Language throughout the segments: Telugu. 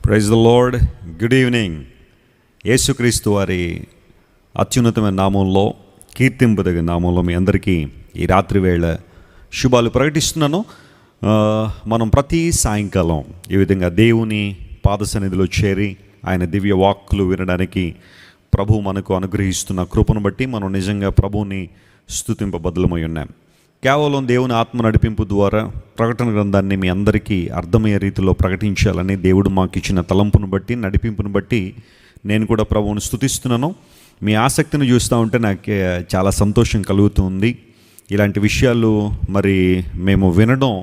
Praise the Lord. Good evening. Yesukristu వారి అత్యున్నతమైన నామంలో, కీర్తింపదగిన నామంలో మీ అందరికీ ఈ రాత్రి వేళ శుభాలు ప్రకటిస్తున్నాను. మనం ప్రతి సాయంకాలం ఈ విధంగా దేవుని పాద సన్నిధిలో చేరి ఆయన దివ్య వాక్కులు వినడానికి ప్రభు మనకు అనుగ్రహిస్తున్న కృపను బట్టి మనం నిజంగా ప్రభువుని స్తుతింపబద్ధులమై ఉన్నాం. కేవలం దేవుని ఆత్మ నడిపింపు ద్వారా ప్రకటన గ్రంథాన్ని మీ అందరికీ అర్థమయ్యే రీతిలో ప్రకటించాలని దేవుడు మాకు ఇచ్చిన తలంపును బట్టి, నడిపింపును బట్టి నేను కూడా ప్రభువుని స్తుతిస్తున్నాను. మీ ఆసక్తిని చూస్తూ ఉంటే నాకు చాలా సంతోషం కలుగుతుంది. ఇలాంటి విషయాలు మరి మేము వినడం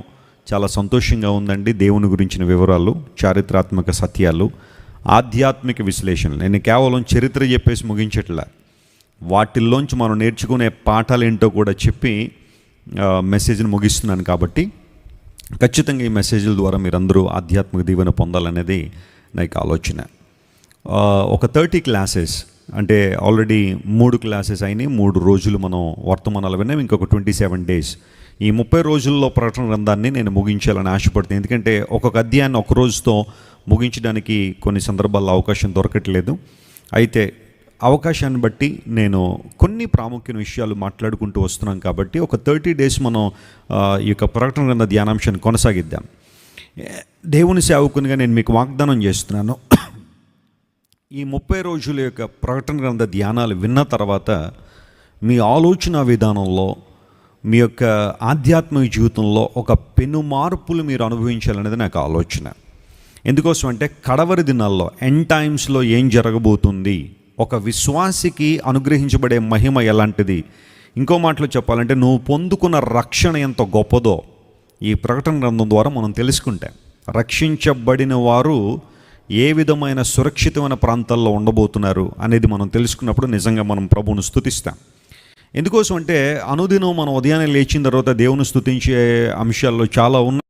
చాలా సంతోషంగా ఉందండి. దేవుని గురించిన వివరాలు, చారిత్రాత్మక సత్యాలు, ఆధ్యాత్మిక విశ్లేషణలు. నేను కేవలం చరిత్ర చెప్పేసి ముగించట్లా, వాటిల్లోంచి మనం నేర్చుకునే పాఠాలు ఏంటో కూడా చెప్పి మెసేజ్ని ముగిస్తున్నాను. కాబట్టి ఖచ్చితంగా ఈ మెసేజ్ల ద్వారా మీరందరూ ఆధ్యాత్మిక దీవెన పొందాలనేది నాకు ఆలోచన. ఒక 30 క్లాసెస్ అంటే ఆల్రెడీ 3 క్లాసెస్ అయినాయి. 3 రోజులు మనం వర్తమానాలు విన్నాం. ఇంకొక 27 డేస్. ఈ 30 రోజుల్లో ప్రకటన గ్రంథాన్ని నేను ముగించాలని ఆశపడుతుంది. ఎందుకంటే ఒక్కొక్క అధ్యాయాన్ని ఒక రోజుతో ముగించడానికి కొన్ని సందర్భాల్లో అవకాశం దొరకట్లేదు. అయితే అవకాశాన్ని బట్టి నేను కొన్ని ప్రాముఖ్యమైన విషయాలు మాట్లాడుకుంటూ వస్తున్నాం. కాబట్టి ఒక 30 డేస్ మనం ఈ యొక్క ప్రకటన గ్రంథ ధ్యానాంశాన్ని కొనసాగిద్దాం. దేవుని సేవకునిగా నేను మీకు వాగ్దానం చేస్తున్నాను, ఈ 30 రోజుల యొక్క ప్రకటన గ్రంథ ధ్యానాలు విన్న తర్వాత మీ ఆలోచన విధానంలో, మీ యొక్క ఆధ్యాత్మిక జీవితంలో ఒక పెను మార్పులు మీరు అనుభవించాలనేది నాకు ఆలోచన. ఎందుకోసం అంటే కడవరి దినాల్లో, ఎండ్ టైమ్స్లో ఏం జరగబోతుంది, ఒక విశ్వాసికి అనుగ్రహించబడే మహిమ ఎలాంటిది, ఇంకో మాటలో చెప్పాలంటే నువ్వు పొందుకున్న రక్షణ ఎంత గొప్పదో ఈ ప్రకటన గ్రంథం ద్వారా మనం తెలుసుకుంటే, రక్షించబడిన వారు ఏ విధమైన సురక్షితమైన ప్రాంతాల్లో ఉండబోతున్నారు అనేది మనం తెలుసుకున్నప్పుడు నిజంగా మనం ప్రభువును స్తుతిస్తాం. ఎందుకోసం అంటే అనుదినం మనం ఉదయాన్నే లేచిన తర్వాత దేవుని స్తుతించే అంశాల్లో చాలా ఉన్నాయి.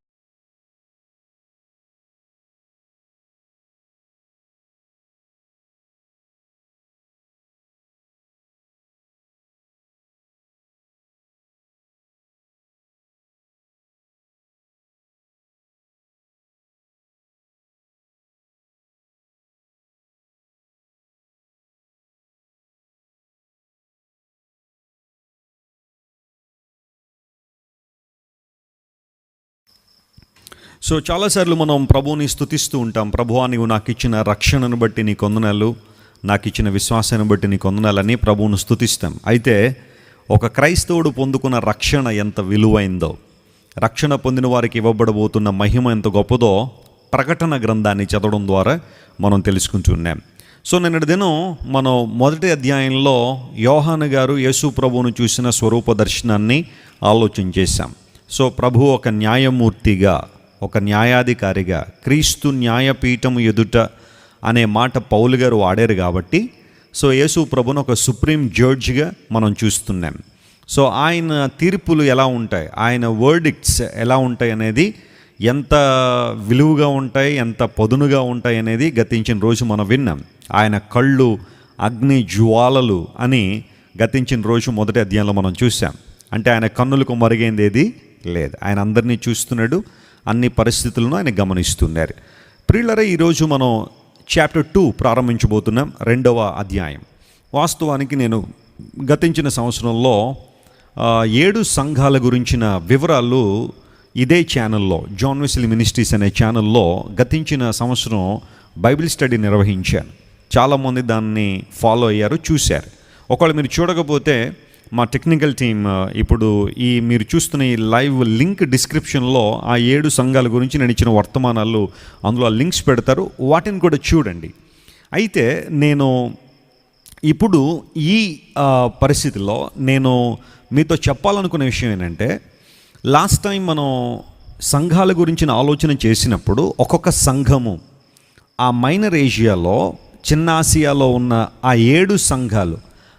సో చాలాసార్లు మనం ప్రభువుని స్తుతిస్తూ ఉంటాం. ప్రభువా, నీవు నాకు ఇచ్చిన రక్షణను బట్టి నీ వందనాలు, నాకు ఇచ్చిన విశ్వాసాన్ని బట్టి నీ వందనాలని ప్రభువును స్తుతిస్తాం. అయితే ఒక క్రైస్తవుడు పొందుకున్న రక్షణ ఎంత విలువైందో, రక్షణ పొందిన వారికి ఇవ్వబడబోతున్న మహిమ ఎంత గొప్పదో ప్రకటన గ్రంథాన్ని చదవడం ద్వారా మనం తెలుసుకుంటున్నాం. సో నిన్నటి దినం మనం మొదటి అధ్యాయంలో యోహాను గారు యేసు ప్రభువును చూసిన స్వరూప దర్శనాన్ని ఆలోచన చేశాం. సో ప్రభు ఒక న్యాయమూర్తిగా, ఒక న్యాయాధికారిగా, క్రీస్తు న్యాయపీఠం ఎదుట అనే మాట పౌలు గారు వాడారు. కాబట్టి సో యేసు ప్రభును ఒక సుప్రీం జడ్జిగా మనం చూస్తున్నాం. సో ఆయన తీర్పులు ఎలా ఉంటాయి, ఆయన వర్డిక్ట్స్ ఎలా ఉంటాయి అనేది, ఎంత విలువగా ఉంటాయి, ఎంత పదునుగా ఉంటాయి అనేది గతించిన రోజు మనం విన్నాం. ఆయన కళ్ళు అగ్ని జ్వాలలు అని గతించిన రోజు మొదటి అధ్యాయంలో మనం చూసాం. అంటే ఆయన కన్నులకు మరుగైంది ఏది లేదు, ఆయన అందరినీ చూస్తున్నాడు, అన్ని పరిస్థితులను ఆయన గమనిస్తున్నారు. ప్రియులారా, ఈరోజు మనం చాప్టర్ 2 ప్రారంభించబోతున్నాం, 2వ అధ్యాయం. వాస్తవానికి నేను గతించిన సంవత్సరంలో 7 సంఘాల గురించిన వివరాలు ఇదే ఛానల్లో, జాన్ వెస్లీ మినిస్ట్రీస్ అనే ఛానల్లో గతించిన సంవత్సరం బైబిల్ స్టడీ నిర్వహించాను. చాలామంది దాన్ని ఫాలో అయ్యారు, చూశారు. ఒకవేళ మీరు చూడకపోతే మా టెక్నికల్ టీం ఇప్పుడు ఈ మీరు చూస్తున్న ఈ లైవ్ లింక్ డిస్క్రిప్షన్లో ఆ 7 సంఘాల గురించి నేను ఇచ్చిన వర్తమానాలు అందులో లింక్స్ పెడతారు, వాటిని కూడా చూడండి. అయితే నేను ఇప్పుడు ఈ పరిస్థితిలో నేను మీతో చెప్పాలనుకునే విషయం ఏంటంటే, లాస్ట్ టైం మనం సంఘాల గురించిన ఆలోచన చేసినప్పుడు ఒక్కొక్క సంఘము ఆ మైనర్ ఏషియాలో, చిన్న ఆసియాలో ఉన్న ఆ 7 సంఘాలు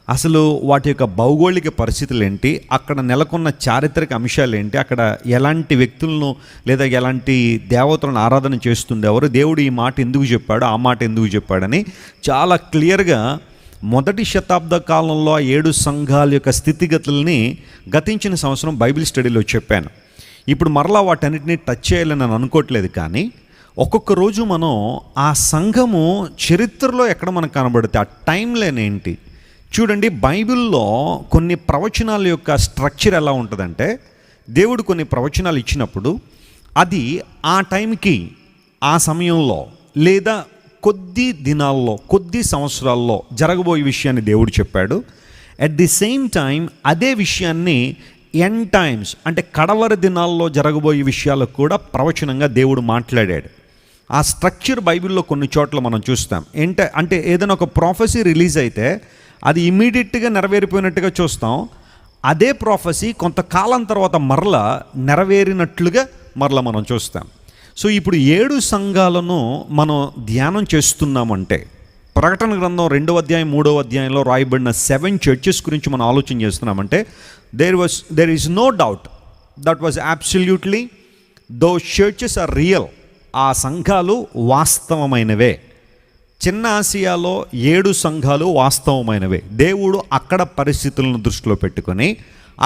అసలు వాటి యొక్క భౌగోళిక పరిస్థితులు ఏంటి, అక్కడ నెలకొన్న చారిత్రక అంశాలు ఏంటి, అక్కడ ఎలాంటి వ్యక్తులను లేదా ఎలాంటి దేవతలను ఆరాధన చేస్తుండేవారు, దేవుడు ఈ మాట ఎందుకు చెప్పాడు, ఆ మాట ఎందుకు చెప్పాడని చాలా క్లియర్గా మొదటి శతాబ్ద కాలంలో 7 సంఘాల యొక్క స్థితిగతుల్ని గతించిన సంవత్సరం బైబిల్ స్టడీలో చెప్పాను. ఇప్పుడు మరలా వాటన్నిటిని టచ్ చేయాలని నేను అనుకోవట్లేదు. కానీ ఒక్కొక్క రోజు మనం ఆ సంఘము చరిత్రలో ఎక్కడ మనకు కనబడితే ఆ టైం లైన్ ఏంటి చూడండి. బైబిల్లో కొన్ని ప్రవచనాల యొక్క స్ట్రక్చర్ ఎలా ఉంటుందంటే, దేవుడు కొన్ని ప్రవచనాలు ఇచ్చినప్పుడు అది ఆ టైంకి ఆ సమయంలో లేదా కొద్ది దినాల్లో కొద్ది సంవత్సరాల్లో జరగబోయే విషయాన్ని దేవుడు చెప్పాడు. అట్ ది సేమ్ టైం అదే విషయాన్ని ఎండ్ టైమ్స్ అంటే కడవరి దినాల్లో జరగబోయే విషయాలకు కూడా ప్రవచనంగా దేవుడు మాట్లాడాడు. ఆ స్ట్రక్చర్ బైబిల్లో కొన్ని చోట్ల మనం చూస్తాం. అంటే ఏదైనా ఒక ప్రాఫెసీ రిలీజ్ అయితే అది ఇమ్మీడియట్గా నెరవేరిపోయినట్టుగా చూస్తాం. అదే ప్రాఫెసీ కొంతకాలం తర్వాత మరలా నెరవేరినట్లుగా మరలా మనం చూస్తాం. సో ఇప్పుడు 7 సంఘాలను మనం ధ్యానం చేస్తున్నామంటే, ప్రకటన గ్రంథం 2వ అధ్యాయం 3వ అధ్యాయంలో రాయబడిన 7 చర్చెస్ గురించి మనం ఆలోచన చేస్తున్నామంటే, there is no doubt that was absolutely those churches are real. ఆ సంఘాలు వాస్తవమైనవే. చిన్న ఆసియాలో 7 సంఘాలు వాస్తవమైనవే. దేవుడు అక్కడ పరిస్థితులను దృష్టిలో పెట్టుకొని,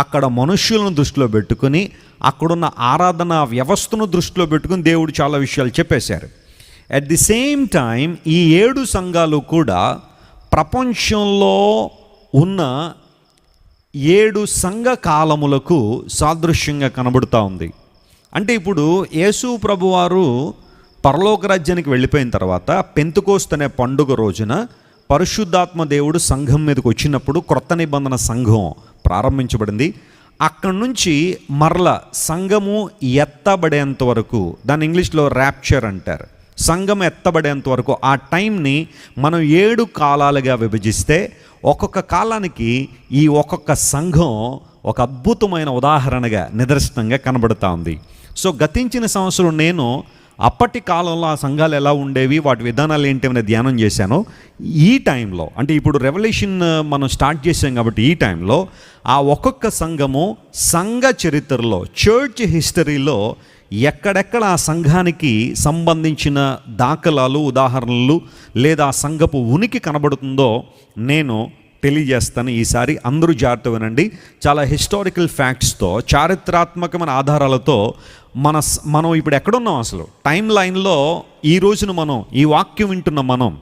అక్కడ మనుష్యులను దృష్టిలో పెట్టుకొని, అక్కడున్న ఆరాధన వ్యవస్థను దృష్టిలో పెట్టుకుని దేవుడు చాలా విషయాలు చెప్పేశారు. అట్ ది సేమ్ టైం ఈ 7 సంఘాలు కూడా ప్రపంచంలో ఉన్న 7 సంఘ కాలములకు సాదృశ్యంగా కనబడుతూ ఉంది. అంటే ఇప్పుడు యేసు ప్రభువారు పరలోక రాజ్యానికి వెళ్ళిపోయిన తర్వాత పెంతెకోస్తు అనే పండుగ రోజున పరిశుద్ధాత్మ దేవుడు సంఘం మీదకి వచ్చినప్పుడు క్రొత్త నిబంధన సంఘం ప్రారంభించబడింది. అక్కడి నుంచి మరల సంఘము ఎత్తబడేంత వరకు, దాన్ని ఇంగ్లీష్లో ర్యాప్చర్ అంటారు, సంఘం ఎత్తబడేంత వరకు ఆ టైంని మనం 7 కాలాలుగా విభజిస్తే ఒక్కొక్క కాలానికి ఈ ఒక్కొక్క సంఘం ఒక అద్భుతమైన ఉదాహరణగా నిదర్శనంగా కనబడుతూ ఉంది. సో గతించిన సంవత్సరం నేను అప్పటి కాలంలో ఆ సంఘాలు ఎలా ఉండేవి, వాటి విధానాలు ఏంటి అని ధ్యానం చేశాను. ఈ టైంలో అంటే ఇప్పుడు రెవల్యూషన్ మనం స్టార్ట్ చేసాం కాబట్టి ఈ టైంలో ఆ ఒక్కొక్క సంఘము సంఘ చరిత్రలో, చర్చ్ హిస్టరీలో ఎక్కడెక్కడ ఆ సంఘానికి సంబంధించిన దాఖలాలు, ఉదాహరణలు లేదా ఆ సంఘపు ఉనికి కనబడుతుందో నేను తెలియజేస్తాను. ఈసారి అందరూ జాగ్రత్త వినండి. చాలా హిస్టారికల్ ఫ్యాక్ట్స్తో, చారిత్రాత్మకమైన ఆధారాలతో మనం ఇప్పుడు ఎక్కడున్నాం, అసలు టైం లైన్లో ఈ రోజున మనం ఈ వాక్యం వింటున్న మనం,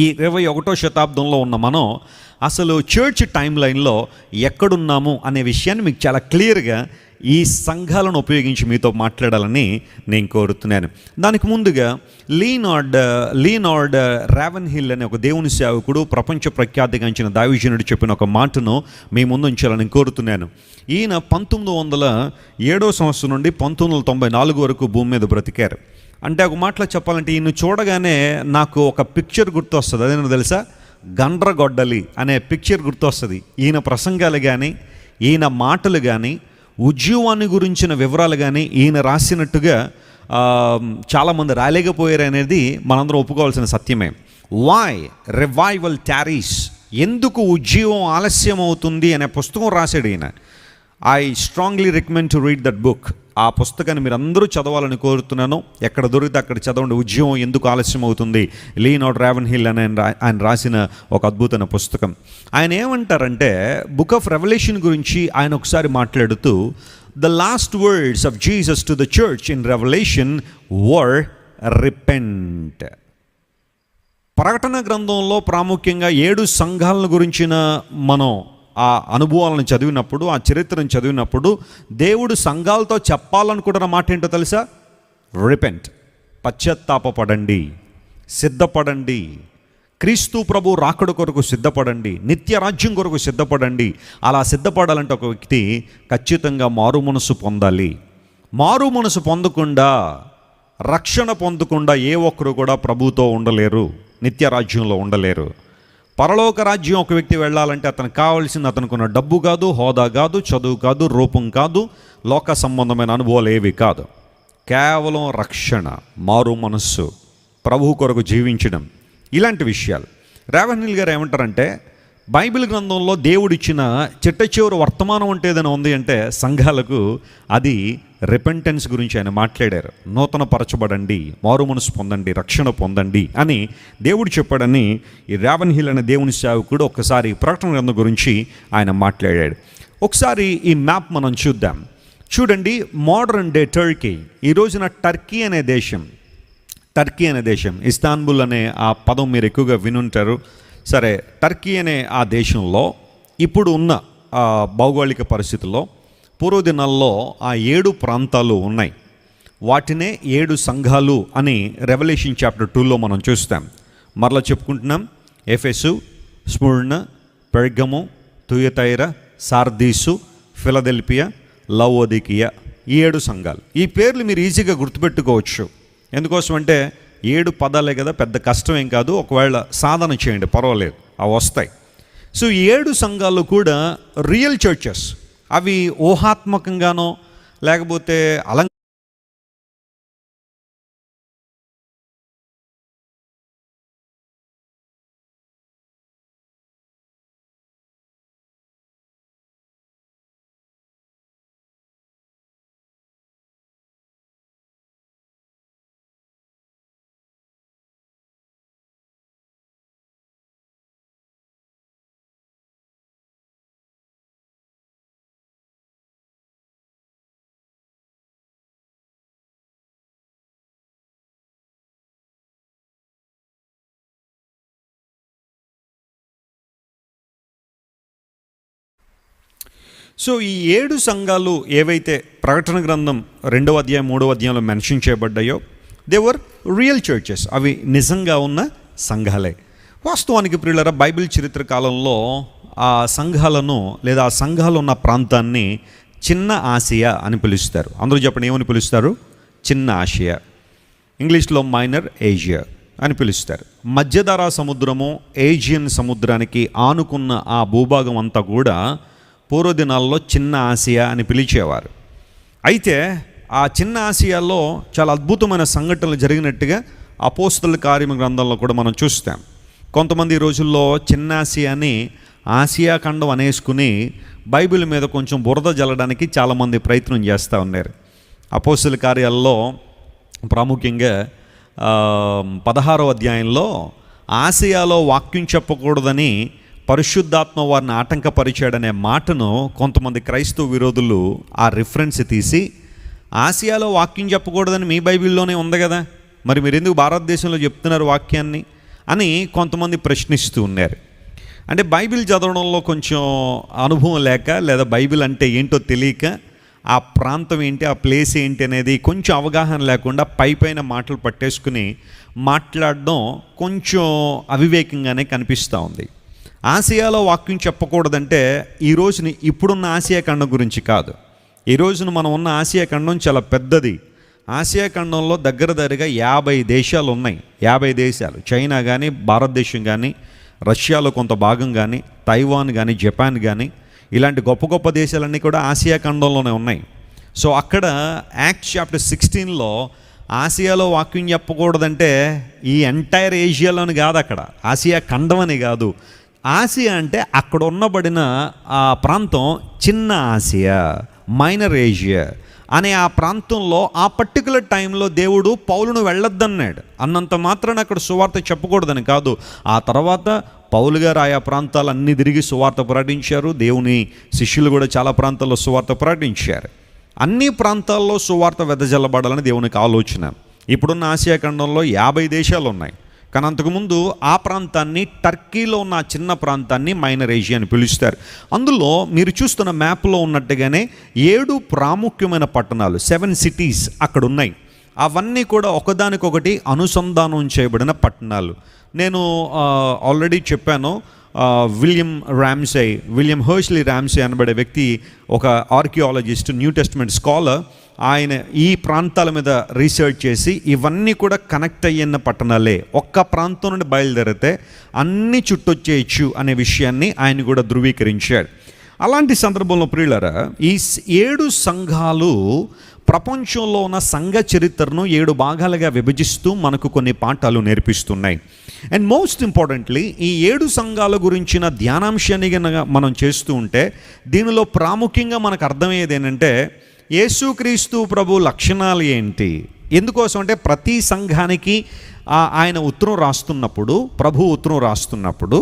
ఈ 21వ శతాబ్దంలో ఉన్న మనం అసలు చర్చ్ టైం లైన్లో ఎక్కడున్నాము అనే విషయాన్ని మీకు చాలా క్లియర్గా ఈ సంఘాలను ఉపయోగించి మీతో మాట్లాడాలని నేను కోరుతున్నాను. దానికి ముందుగా లీనార్డ్ రావెన్హిల్ అనే ఒక దేవుని సేవకుడు, ప్రపంచ ప్రఖ్యాతిగాంచిన దైవజనుడు చెప్పిన ఒక మాటను మీ ముందు ఉంచాలని కోరుతున్నాను. ఈయన 1907వ సంవత్సరం నుండి 1994 వరకు భూమి మీద బ్రతికారు. అంటే ఒక మాటలో చెప్పాలంటే ఈయన చూడగానే నాకు ఒక పిక్చర్ గుర్తొస్తుంది. అదేనో తెలుసా, గండ్రగొడ్డలి అనే పిక్చర్ గుర్తొస్తుంది. ఈయన ప్రసంగాలు కానీ, ఈయన మాటలు కానీ, ఉద్యోగాన్ని గురించిన వివరాలు కానీ ఈయన రాసినట్టుగా చాలామంది రాలేకపోయారు అనేది మనందరం ఒప్పుకోవాల్సిన సత్యమే. వై రివైవల్ టారీస్, ఎందుకు ఉద్యోగం ఆలస్యం అవుతుంది అనే పుస్తకం రాశాడు ఈయన. I strongly recommend to read that book. ఆ పుస్తకాన్ని మీరు అందరూ చదవాలని కోరుతున్నాను. ఎక్కడ దొరికితే అక్కడ చదవండి. ఉద్యమం ఎందుకు ఆలస్యం అవుతుంది, లీనార్డ్ రావెన్హిల్ అని ఆయన రాసిన ఒక అద్భుతమైన పుస్తకం. ఆయన ఏమంటారంటే, బుక్ ఆఫ్ రెవల్యూషన్ గురించి ఆయన ఒకసారి మాట్లాడుతూ, the last words of Jesus to the church in revolution were repent. ప్రకటన గ్రంథంలో ప్రాముఖ్యంగా 7 సంఘాలను గురించిన మనం ఆ అనుభవాలను చదివినప్పుడు, ఆ చరిత్రను చదివినప్పుడు దేవుడు సంఘాలతో చెప్పాలనుకుంటున్న మాట ఏంటో తెలుసా? రిపెంట్, పశ్చాత్తాపపడండి, సిద్ధపడండి, క్రీస్తు ప్రభు రాకడ కొరకు సిద్ధపడండి, నిత్య రాజ్యం కొరకు సిద్ధపడండి. అలా సిద్ధపడాలంటే ఒక వ్యక్తి ఖచ్చితంగా మారు మనసు పొందాలి. మారు మనసు పొందకుండా, రక్షణ పొందకుండా ఏ ఒక్కరు కూడా ప్రభుతో ఉండలేరు, నిత్య రాజ్యంలో ఉండలేరు. పరలోక రాజ్యం ఒక వ్యక్తి వెళ్ళాలంటే అతనికి కావాల్సింది అతనుకున్న డబ్బు కాదు, హోదా కాదు, చదువు కాదు, రూపం కాదు, లోక సంబంధమైన అనుభవాలు ఏవి కాదు. కేవలం రక్షణ, మారు మనస్సు, ప్రభు కొరకు జీవించడం, ఇలాంటి విషయాలు. రావెన్హిల్ గారు ఏమంటారంటే, బైబిల్ గ్రంథంలో దేవుడిచ్చిన చిట్ట చివరి వర్తమానం అంటే ఏదైనా ఉంది అంటే సంఘాలకు అది రిపెంటెన్స్ గురించి ఆయన మాట్లాడారు. నూతన పరచబడండి, మారు మనసు పొందండి, రక్షణ పొందండి అని దేవుడు చెప్పాడని ఈ రావెన్హిల్ అనే దేవుని సేవకుడు ఒక్కసారి ప్రకటన గ్రంథం గురించి ఆయన మాట్లాడాడు. ఒకసారి ఈ మ్యాప్ మనం చూద్దాం. చూడండి, మోడర్న్ డే టర్కీ, ఈ రోజున టర్కీ అనే దేశం టర్కీ అనే దేశం, ఇస్తాన్బుల్ అనే ఆ పదం మీరు ఎక్కువగా వినుంటారు. సరే, టర్కీ అనే ఆ దేశంలో ఇప్పుడు ఉన్న భౌగోళిక పరిస్థితుల్లో పూర్వదినాల్లో ఆ 7 ప్రాంతాలు ఉన్నాయి. వాటినే 7 సంఘాలు అని రెవల్యూషన్ చాప్టర్ 2లో మనం చూస్తాం. మరలా చెప్పుకుంటున్నాం. ఎఫెసు, స్ముర్ణ, పెర్గము, తుయతైర, సార్దీసు, ఫిలదెల్ఫియా, లవోదికియా, ఈ 7 సంఘాలు. ఈ పేర్లు మీరు ఈజీగా గుర్తుపెట్టుకోవచ్చు. ఎందుకోసం అంటే 7 పదాలే కదా, పెద్ద కష్టం ఏం కాదు. ఒకవేళ సాధన చేయండి, పర్వాలేదు, అవి వస్తాయి. సో ఈ 7 సంఘాలు కూడా రియల్ చర్చెస్. అవి ఊహాత్మకంగానో లేకపోతే సో ఈ 7 సంఘాలు ఏవైతే ప్రకటన గ్రంథం 2వ అధ్యాయం 3వ అధ్యాయంలో మెన్షన్ చేయబడ్డాయో, దే వర్ రియల్ చర్చెస్. అవి నిజంగా ఉన్న సంఘాలే. వాస్తవానికి ప్రియులారా, బైబిల్ చరిత్ర కాలంలో ఆ సంఘాలను లేదా ఆ సంఘాలు ఉన్న ప్రాంతాన్ని చిన్న ఆసియా అని పిలుస్తారు. అందరూ చెప్పండి, ఏమని పిలుస్తారు? చిన్న ఆసియా, ఇంగ్లీష్లో మైనర్ ఏషియా అని పిలుస్తారు. మధ్యధరా సముద్రము, ఏజియన్ సముద్రానికి ఆనుకున్న ఆ భూభాగం అంతా కూడా పూర్వదినాల్లో చిన్న ఆసియా అని పిలిచేవారు. అయితే ఆ చిన్న ఆసియాలో చాలా అద్భుతమైన సంఘటనలు జరిగినట్టుగా అపోస్తలుల కార్యము గ్రంథంలో కూడా మనం చూస్తాం. కొంతమంది ఈ రోజుల్లో చిన్న ఆసియాని ఆసియా ఖండం అనేసుకుని బైబిల్ మీద కొంచెం బురద జల్లడానికి చాలామంది ప్రయత్నం చేస్తూ ఉన్నారు. అపోస్తలుల కార్యాల్లో ప్రాముఖ్యంగా 16వ అధ్యాయంలో ఆసియాలో వాక్యం చెప్పకూడదని పరిశుద్ధాత్మ వారిని ఆటంకపరిచాడనే మాటను కొంతమంది క్రైస్తవ విరోధులు ఆ రిఫరెన్స్ తీసి, ఆసియాలో వాక్యం చెప్పకూడదని మీ బైబిల్లోనే ఉంది కదా, మరి మీరు ఎందుకు భారతదేశంలో చెప్తున్నారు వాక్యాన్ని అని కొంతమంది ప్రశ్నిస్తూ ఉన్నారు. అంటే బైబిల్ చదవడంలో కొంచెం అనుభవం లేక, లేదా బైబిల్ అంటే ఏంటో తెలియక, ఆ ప్రాంతం ఏంటి, ఆ ప్లేస్ ఏంటి అనేది కొంచెం అవగాహన లేకుండా పైపైన మాటలు పట్టేసుకుని మాట్లాడడం కొంచెం అవివేకంగానే కనిపిస్తూ ఉంది. ఆసియాలో వాక్యం చెప్పకూడదంటే ఈ రోజుని ఇప్పుడున్న ఆసియా ఖండం గురించి కాదు. ఈ రోజున మనం ఉన్న ఆసియా ఖండం చాలా పెద్దది. ఆసియా ఖండంలో దగ్గరగా 50 దేశాలు ఉన్నాయి. 50 దేశాలు, చైనా కానీ, భారతదేశం కానీ, రష్యాలో కొంత భాగం కానీ, తైవాన్ కానీ, జపాన్ కానీ, ఇలాంటి గొప్ప గొప్ప దేశాలన్నీ కూడా ఆసియా ఖండంలోనే ఉన్నాయి. సో అక్కడ యాక్ట్స్ చాప్టర్ 16లో ఆసియాలో వాక్యం చెప్పకూడదంటే ఈ ఎంటైర్ ఏషియాలోని కాదు, అక్కడ ఆసియా ఖండం అని కాదు. ఆసియా అంటే అక్కడ ఉన్నబడిన ఆ ప్రాంతం చిన్న ఆసియా, మైనర్ ఏషియా అనే ఆ ప్రాంతంలో ఆ పర్టికులర్ టైంలో దేవుడు పౌలును వెళ్ళొద్దన్నాడు. అన్నంత మాత్రాన అక్కడ సువార్త చెప్పకూడదని కాదు. ఆ తర్వాత పౌలు గారు ఆయా ప్రాంతాలన్నీ తిరిగి సువార్త ప్రకటించారు. దేవుని శిష్యులు కూడా చాలా ప్రాంతాల్లో సువార్త ప్రకటించారు. అన్ని ప్రాంతాల్లో సువార్త వెదజల్లబడాలని దేవునికి ఆలోచన. ఇప్పుడున్న ఆసియా ఖండంలో 50 దేశాలు ఉన్నాయి. కానీ అంతకుముందు ఆ ప్రాంతాన్ని, టర్కీలో ఉన్న చిన్న ప్రాంతాన్ని మైనర్ ఏషియా అని పిలుస్తారు. అందులో మీరు చూస్తున్న మ్యాప్లో ఉన్నట్టుగానే 7 ప్రాముఖ్యమైన పట్టణాలు, 7 సిటీస్ అక్కడ ఉన్నాయి. అవన్నీ కూడా ఒకదానికొకటి అనుసంధానం చేయబడిన పట్టణాలు. నేను ఆల్రెడీ చెప్పాను, విలియం హర్ష్లీ ర్యామ్సే అనబడే వ్యక్తి ఒక ఆర్కియాలజిస్ట్, న్యూ టెస్టమెంట్ స్కాలర్. ఆయన ఈ ప్రాంతాల మీద రీసెర్చ్ చేసి ఇవన్నీ కూడా కనెక్ట్ అయ్యిన పట్టణాలే, ఒక్క ప్రాంతం నుండి బయలుదేరితే అన్ని చుట్టొచ్చేయచ్చు అనే విషయాన్ని ఆయన కూడా ధృవీకరించాడు. అలాంటి సందర్భంలో ప్రియులారా, ఈ 7 సంఘాలు ప్రపంచంలో ఉన్న సంఘ చరిత్రను 7 భాగాలుగా విభజిస్తూ మనకు కొన్ని పాఠాలు నేర్పిస్తున్నాయి. అండ్ మోస్ట్ ఇంపార్టెంట్లీ, ఈ 7 సంఘాల గురించిన ధ్యానాంశాన్ని మనం చేస్తూ ఉంటే దీనిలో ప్రాముఖ్యంగా మనకు అర్థమయ్యేది ఏంటంటే, యేసుక్రీస్తు ప్రభు లక్షణాలు ఏంటి. ఎందుకోసం అంటే ప్రతి సంఘానికి ఆయన ఉత్తరం రాస్తున్నప్పుడు, ప్రభు ఉత్తరం రాస్తున్నప్పుడు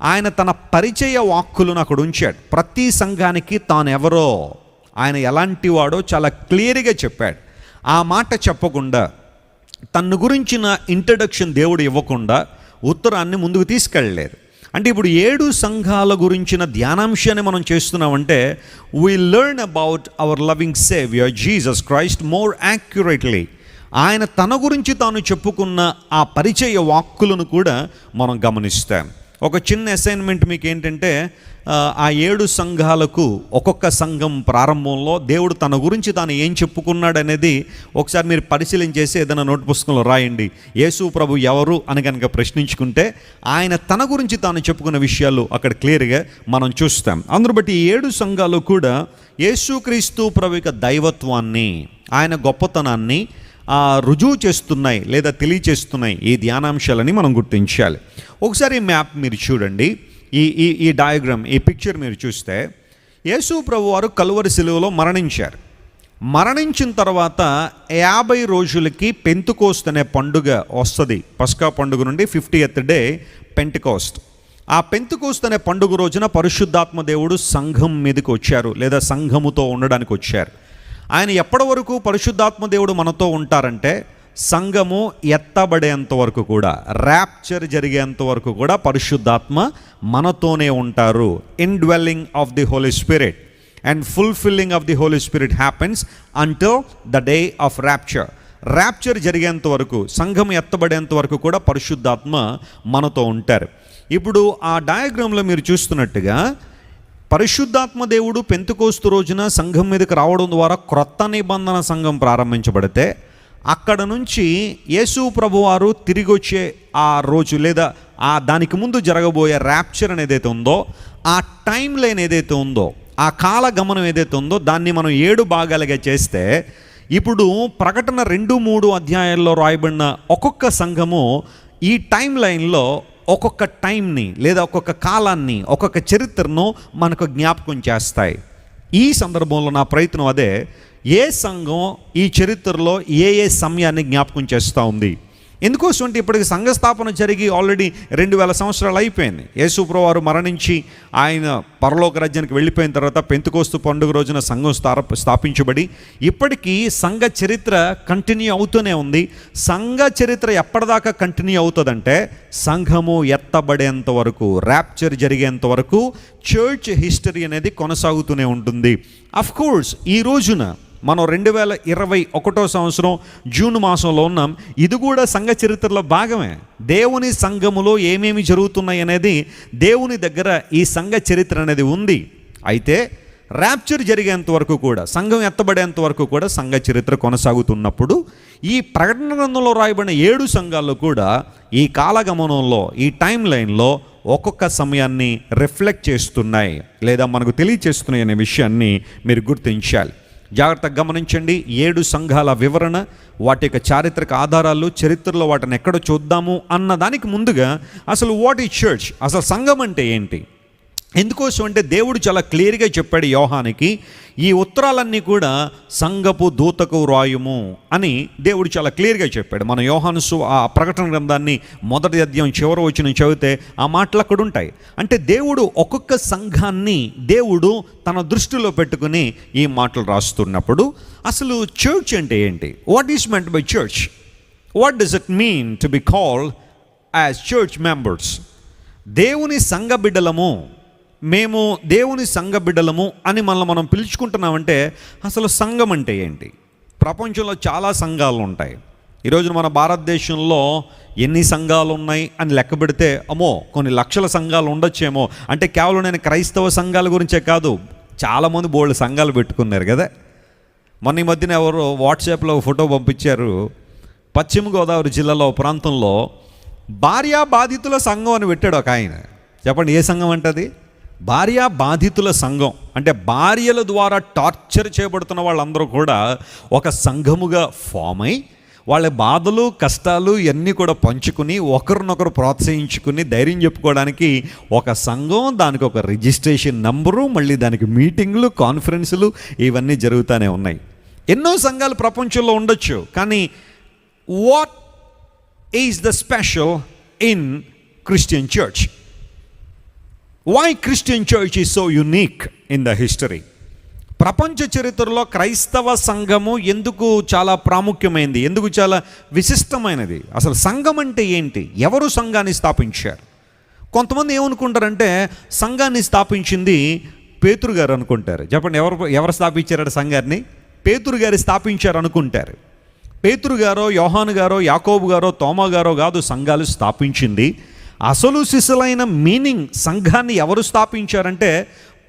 ఆయన తన పరిచయ వాక్కులను అక్కడ ఉంచాడు. ప్రతి సంఘానికి తాను ఎవరో, ఆయన ఎలాంటి వాడో చాలా క్లియర్గా చెప్పాడు. ఆ మాట చెప్పకుండా తన గురించిన ఇంట్రడక్షన్ దేవుడు ఇవ్వకుండా ఉత్తరాన్ని ముందుకు తీసుకెళ్ళలేరు. అంటే ఇప్పుడు 7 సంఘాల గురించిన ధ్యానాంశాన్ని మనం చేస్తున్నామంటే we learn about our loving saviour Jesus Christ more accurately. ఆయన తన గురించి తాను చెప్పుకున్న ఆ పరిచయ వాక్కులను కూడా మనం గమనిస్తాం. ఒక చిన్న అసైన్మెంట్ మీకు ఏంటంటే, ఆ 7 సంఘాలకు ఒక్కొక్క సంఘం ప్రారంభంలో దేవుడు తన గురించి తాను ఏం చెప్పుకున్నాడు అనేది ఒకసారి మీరు పరిశీలన చేసి ఏదైనా నోట్ పుస్తకంలో రాయండి. యేసు ప్రభు ఎవరు అని కనుక ప్రశ్నించుకుంటే ఆయన తన గురించి తాను చెప్పుకున్న విషయాలు అక్కడ క్లియర్గా మనం చూస్తాం. అందును బట్టి ఈ 7 సంఘాలు కూడా యేసుక్రీస్తు ప్రభు యొక్క దైవత్వాన్ని, ఆయన గొప్పతనాన్ని రుజువు చేస్తున్నాయి లేదా తెలియచేస్తున్నాయి. ఈ ధ్యానాంశాలని మనం గుర్తించాలి. ఒకసారి ఈ మ్యాప్ మీరు చూడండి, ఈ డయాగ్రామ్, ఈ పిక్చర్ మీరు చూస్తే యేసు ప్రభు వారు కలువరి శిలువలో మరణించారు. మరణించిన తర్వాత 50 రోజులకి పెంతుకోస్త్ అనే పండుగ వస్తుంది. పస్కా పండుగ నుండి 50th డే పెంటకోస్ట్. ఆ పెంతుకోస్త్ అనే పండుగ రోజున పరిశుద్ధాత్మ దేవుడు సంఘం మీదకి వచ్చారు లేదా సంఘముతో ఉండడానికి వచ్చారు. ఆయన ఎప్పటి వరకు పరిశుద్ధాత్మ దేవుడు మనతో ఉంటారంటే సంఘము ఎత్తబడేంత వరకు కూడా, ర్యాప్చర్ జరిగేంత వరకు కూడా పరిశుద్ధాత్మ మనతోనే ఉంటారు. Indwelling of the holy spirit and fulfilling of the holy spirit happens until the day of rapture. Rapture జరిగేంత వరకు, సంఘం ఎత్తబడేంత వరకు కూడా పరిశుద్ధాత్మ మనతో ఉంటారు. ఇప్పుడు ఆ డయాగ్రామ్లో మీరు చూస్తున్నట్టుగా పరిశుద్ధాత్మ దేవుడు పెంతెకోస్తు రోజున సంఘం మీదకి రావడం ద్వారా క్రొత్త నిబంధన సంఘం ప్రారంభించబడితే, అక్కడ నుంచి యేసు ప్రభువారు తిరిగి వచ్చే ఆ రోజు లేదా దానికి ముందు జరగబోయే ర్యాప్చర్ అనేది ఏదైతే ఉందో, ఆ టైం లైన్ ఏదైతే ఉందో, ఆ కాల గమనం ఏదైతే ఉందో దాన్ని మనం 7 భాగాలుగా చేస్తే, ఇప్పుడు ప్రకటన 2-3 అధ్యాయాల్లో రాయబడిన ఒక్కొక్క సంఘము ఈ టైం లైన్లో ఒక్కొక్క టైంని లేదా ఒక్కొక్క కాలాన్ని, ఒక్కొక్క చరిత్రను మనకు జ్ఞాపకం చేస్తాయి. ఈ సందర్భంలో నా ప్రయత్నం అదే, ఏ సంఘం ఈ చరిత్రలో ఏ సమయాన్ని జ్ఞాపకం చేస్తూ ఉంది. ఎందుకోసం అంటే ఇప్పటికి సంఘ స్థాపన జరిగి ఆల్రెడీ 2000 సంవత్సరాలు అయిపోయింది. యేసు ప్రభువారు మరణించి ఆయన పరలోక రాజ్యానికి వెళ్ళిపోయిన తర్వాత పెంతెకోస్తు పండుగ రోజున సంఘం స్థాపించబడి ఇప్పటికీ సంఘ చరిత్ర కంటిన్యూ అవుతూనే ఉంది. సంఘ చరిత్ర ఎప్పటిదాకా కంటిన్యూ అవుతుందంటే సంఘము ఎత్తబడేంత వరకు, ర్యాప్చర్ జరిగేంత వరకు చర్చ్ హిస్టరీ అనేది కొనసాగుతూనే ఉంటుంది. అఫ్ కోర్స్ ఈ రోజున మనం 2021 సంవత్సరం జూన్ మాసంలో ఉన్నాం. ఇది కూడా సంఘ చరిత్రలో భాగమే. దేవుని సంఘములో ఏమేమి జరుగుతున్నాయి అనేది దేవుని దగ్గర ఈ సంఘ చరిత్ర అనేది ఉంది. అయితే ర్యాప్చర్ జరిగేంత వరకు కూడా, సంఘం ఎత్తబడేంత వరకు కూడా సంఘ చరిత్ర కొనసాగుతున్నప్పుడు ఈ ప్రకటన గ్రంథంలో రాయబడిన 7 సంఘాల్లో కూడా ఈ కాలగమనంలో, ఈ టైం లైన్లో ఒక్కొక్క సమయాన్ని రిఫ్లెక్ట్ చేస్తున్నాయి లేదా మనకు తెలియచేస్తున్నాయి అనే విషయాన్ని మీరు గుర్తించాలి. జాగ్రత్తగా గమనించండి. 7 సంఘాల వివరణ, వాటి యొక్క చారిత్రక ఆధారాలు, చరిత్రలో వాటిని ఎక్కడ చూద్దాము అన్న దానికి ముందుగా అసలు వాట్ ఈజ్ చర్చ్, అసలు సంఘం అంటే ఏంటి? ఎందుకోసం అంటే దేవుడు చాలా క్లియర్గా చెప్పాడు యోహానికి, ఈ ఉత్తరాలన్నీ కూడా సంఘపు దూతకు వ్రాయుము అని దేవుడు చాలా క్లియర్గా చెప్పాడు. మన యోహాను ఆ ప్రకటన గ్రంథాన్ని 1వ అధ్యాయం చివరి వచనం చదివితే ఆ మాటలు అక్కడ ఉంటాయి. అంటే దేవుడు ఒక్కొక్క సంఘాన్ని దేవుడు తన దృష్టిలో పెట్టుకుని ఈ మాటలు రాస్తున్నప్పుడు అసలు చర్చ్ అంటే ఏంటి? What is meant by church? What does it mean to be called as church members? దేవుని సంఘ బిడ్డలము, మేము దేవుని సంఘ బిడ్డలము అని మనం పిలుచుకుంటున్నామంటే అసలు సంఘం అంటే ఏంటి? ప్రపంచంలో చాలా సంఘాలు ఉంటాయి. ఈరోజు మన భారతదేశంలో ఎన్ని సంఘాలు ఉన్నాయి అని లెక్క పెడితే అమ్మో కొన్ని లక్షల సంఘాలు ఉండొచ్చేమో. అంటే కేవలం నేను క్రైస్తవ సంఘాల గురించే కాదు, చాలామంది బోల్డ్ సంఘాలు పెట్టుకున్నారు కదా. మొన్న ఈ మధ్యన ఎవరు వాట్సాప్లో ఫోటో పంపించారు, పశ్చిమ గోదావరి జిల్లాలో ప్రాంతంలో భార్యా బాధితుల సంఘం అని పెట్టాడు ఒక ఆయన. చెప్పండి ఏ సంఘం అంటది? భార్యా బాధితుల సంఘం. అంటే భార్యల ద్వారా టార్చర్ చేయబడుతున్న వాళ్ళందరూ కూడా ఒక సంఘముగా ఫామ్ అయి వాళ్ళ బాధలు కష్టాలు ఇవన్నీ కూడా పంచుకుని ఒకరినొకరు ప్రోత్సహించుకుని ధైర్యం చెప్పుకోవడానికి ఒక సంఘం, దానికి ఒక రిజిస్ట్రేషన్ నంబరు, మళ్ళీ దానికి మీటింగ్లు, కాన్ఫరెన్సులు ఇవన్నీ జరుగుతూనే ఉన్నాయి. ఎన్నో సంఘాలు ప్రపంచంలో ఉండొచ్చు, కానీ what is the special in Christian church? Why Christian church is so unique in the history? ప్రపంచ చరిత్రలో క్రైస్తవ సంఘము ఎందుకు చాలా ప్రాముఖ్యమైనది, ఎందుకు చాలా విశిష్టమైనది? అసలు సంఘం అంటే ఏంటి? ఎవరు సంఘాన్ని స్థాపించారు? కొంతమంది ఏమనుకుంటారంటే సంఘాన్ని స్థాపించింది పేతురు గారు అనుకుంటారు. చెప్పండి, ఎవరు స్థాపించారట సంఘాన్ని? పేతురు గారు స్థాపించారు అనుకుంటారు. పేతురు గారో, యోహాను గారో, యాకోబు గారో, తోమా గారో కాదు సంఘాలు స్థాపించింది. అసలు సిసలైన మీనింగ్ సంఘాన్ని ఎవరు స్థాపించారంటే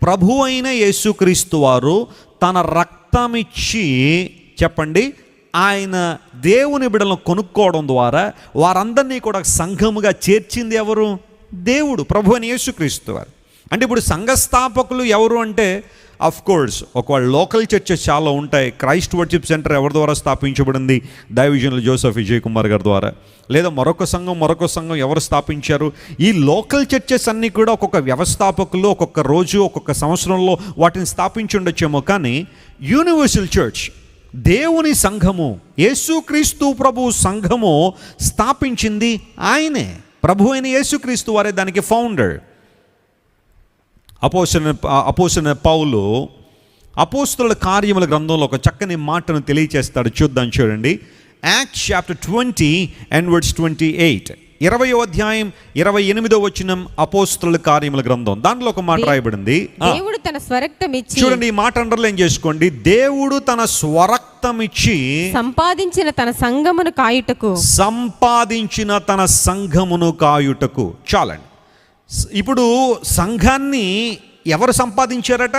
ప్రభు అయిన యేసుక్రీస్తు వారు తన రక్తమిచ్చి, చెప్పండి, ఆయన దేవుని బిడ్డలను కొనుక్కోవడం ద్వారా వారందరినీ కూడా సంఘముగా చేర్చింది ఎవరు? దేవుడు, ప్రభు అయిన యేసుక్రీస్తు వారు. అంటే ఇప్పుడు సంఘ స్థాపకులు ఎవరు అంటే, అఫ్ కోర్స్ ఒకవేళ లోకల్ చర్చెస్ చాలా ఉంటాయి. క్రైస్ట్ వర్షిప్ సెంటర్ ఎవరి ద్వారా స్థాపించబడింది? దైవజనులు జోసెఫ్ విజయ్ కుమార్ గారి ద్వారా. లేదా మరొక సంఘం ఎవరు స్థాపించారు? ఈ లోకల్ చర్చెస్ అన్నీ కూడా ఒక్కొక్క వ్యవస్థాపకులు ఒక్కొక్క రోజు ఒక్కొక్క సంవత్సరంలో వాటిని స్థాపించి ఉండొచ్చేమో. కానీ యూనివర్సల్ చర్చ్, దేవుని సంఘము, యేసుక్రీస్తు ప్రభు సంఘము స్థాపించింది ఆయనే. ప్రభు అయిన యేసుక్రీస్తు వారే దానికి ఫౌండర్. అపోస్తలుడైన పౌలు అపోస్తలుల కార్యముల గ్రంథంలో ఒక చక్కని మాటను తెలియచేస్తాడు. చూద్దాం, చూడండి. Acts chapter 20 and verse 28. 20వ అధ్యాయం 28వ వచనం అపోస్తలుల కార్యముల గ్రంథం. దాంట్లో ఒక మాట రాయబడింది. దేవుడు తన స్వరక్తమిచ్చి, చూడండి ఈ మాట అండర్లైన్ చేసుకోండి. దేవుడు తన స్వరక్తమిచ్చి సంపాదించిన తన సంఘమును కాయుటకు. చాలండి. ఇప్పుడు సంఘాన్ని ఎవరు సంపాదించారట?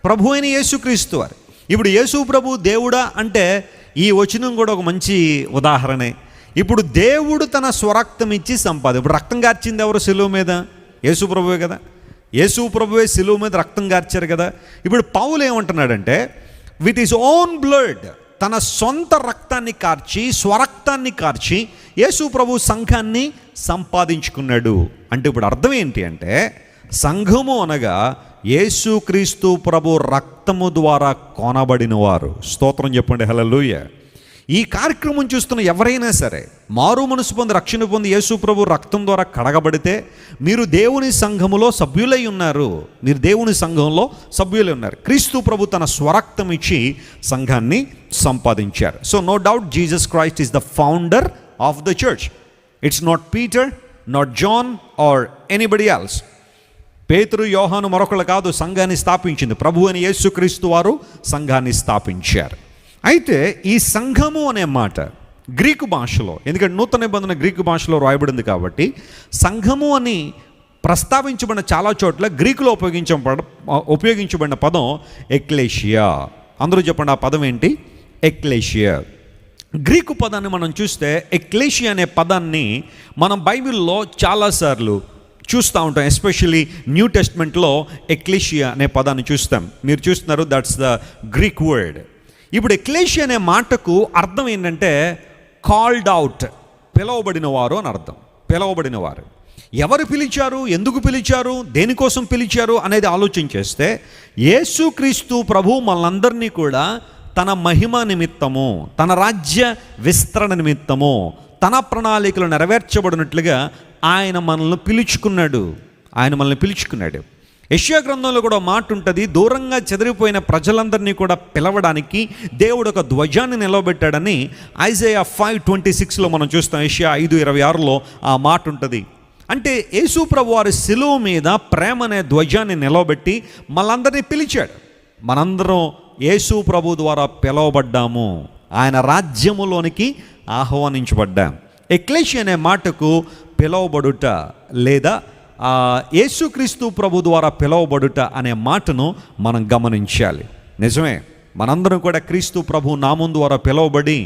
ప్రభు అయిన యేసుక్రీస్తు వారు. ఇప్పుడు యేసు ప్రభు దేవుడా అంటే ఈ వచనం కూడా ఒక మంచి ఉదాహరణే. ఇప్పుడు దేవుడు తన స్వరక్తం ఇచ్చి ఇప్పుడు రక్తం కార్చింది ఎవరు శిలువ మీద? యేసు ప్రభువే కదా. యేసు ప్రభువే శిలువ మీద రక్తం కార్చారు కదా. ఇప్పుడు పౌలు ఏమంటున్నాడంటే, విత్ హిస్ ఓన్ బ్లడ్, తన సొంత రక్తాన్ని కార్చి, స్వరక్తాన్ని కార్చి యేసు ప్రభు సంఘాన్ని సంపాదించుకున్నాడు. అంటే ఇప్పుడు అర్థం ఏంటి అంటే, సంఘము అనగా యేసుక్రీస్తు ప్రభు రక్తము ద్వారా కొనబడిన వారు. స్తోత్రం చెప్పండి, హల్లెలూయా. ఈ కార్యక్రమం చూస్తున్న ఎవరైనా సరే మారు మనసు పొంది రక్షణ పొంది యేసు ప్రభు రక్తం ద్వారా కడగబడితే మీరు దేవుని సంఘములో సభ్యులై ఉన్నారు. మీరు దేవుని సంఘంలో సభ్యులై ఉన్నారు. క్రీస్తు ప్రభు తన స్వరక్తం ఇచ్చి సంఘాన్ని సంపాదించారు. So no doubt Jesus Christ is the founder of the church. It's not Peter, not John or anybody else. Pethuru, Yohanu మరొకళ్ళు కాదు సంఘాన్ని స్థాపించింది. ప్రభు అని యేసుక్రీస్తు వారు సంఘాన్ని స్థాపించారు. అయితే ఈ సంఘము అనే మాట గ్రీకు భాషలో, ఎందుకంటే నూతన నిబంధన గ్రీకు భాషలో రాయబడింది కాబట్టి సంఘము అని ప్రస్తావించబడిన చాలా చోట్ల గ్రీకులో ఉపయోగించబడిన పదం ఎక్లేషియా. అందరూ చెప్పండి, ఆ పదం ఏంటి? ఎక్లేషియా. గ్రీకు పదాన్ని మనం చూస్తే ఎక్లేషియా అనే పదాన్ని మనం బైబిల్లో చాలాసార్లు చూస్తూ ఉంటాం. ఎస్పెషల్లీ న్యూ టెస్ట్మెంట్లో ఎక్లేషియా అనే పదాన్ని చూస్తాం. మీరు చూస్తున్నారు, దట్స్ ద గ్రీక్ వర్డ్. ఇప్పుడు ఎక్లేషియా అనే మాటకు అర్థం ఏంటంటే కాల్డ్ అవుట్, పిలవబడిన వారు అని అర్థం. పిలవబడిన వారు. ఎవరు పిలిచారు, ఎందుకు పిలిచారు, దేనికోసం పిలిచారు అనేది ఆలోచన చేస్తే యేసుక్రీస్తు ప్రభు మనందరినీ కూడా తన మహిమ నిమిత్తము, తన రాజ్య విస్తరణ నిమిత్తము, తన ప్రణాళికలు నెరవేర్చబడినట్లుగా ఆయన మనల్ని పిలుచుకున్నాడు. యెషయా గ్రంథంలో కూడా మాట ఉంటుంది, దూరంగా చెదిరిపోయిన ప్రజలందరినీ కూడా పిలవడానికి దేవుడు ఒక ధ్వజాన్ని నిలవబెట్టాడని ఐజయా 5:26లో మనం చూస్తాం. యెషయా 5:26లో ఆ మాట ఉంటుంది. అంటే యేసు ప్రభు వారి శిలువ మీద ప్రేమ అనే ధ్వజాన్ని నిలవబెట్టి మనందరినీ పిలిచాడు. మనందరం యేసు ప్రభు ద్వారా పిలవబడ్డాము, ఆయన రాజ్యములోనికి ఆహ్వానించబడ్డాం. ఎక్లేషియా అనే మాటకు పిలవబడుట లేదా యేసుక్రీస్తు ప్రభు ద్వారా పిలవబడుట అనే మాటను మనం గమనించాలి. నిజమే, మనందరం కూడా క్రీస్తు ప్రభు నామం ద్వారా పిలవబడి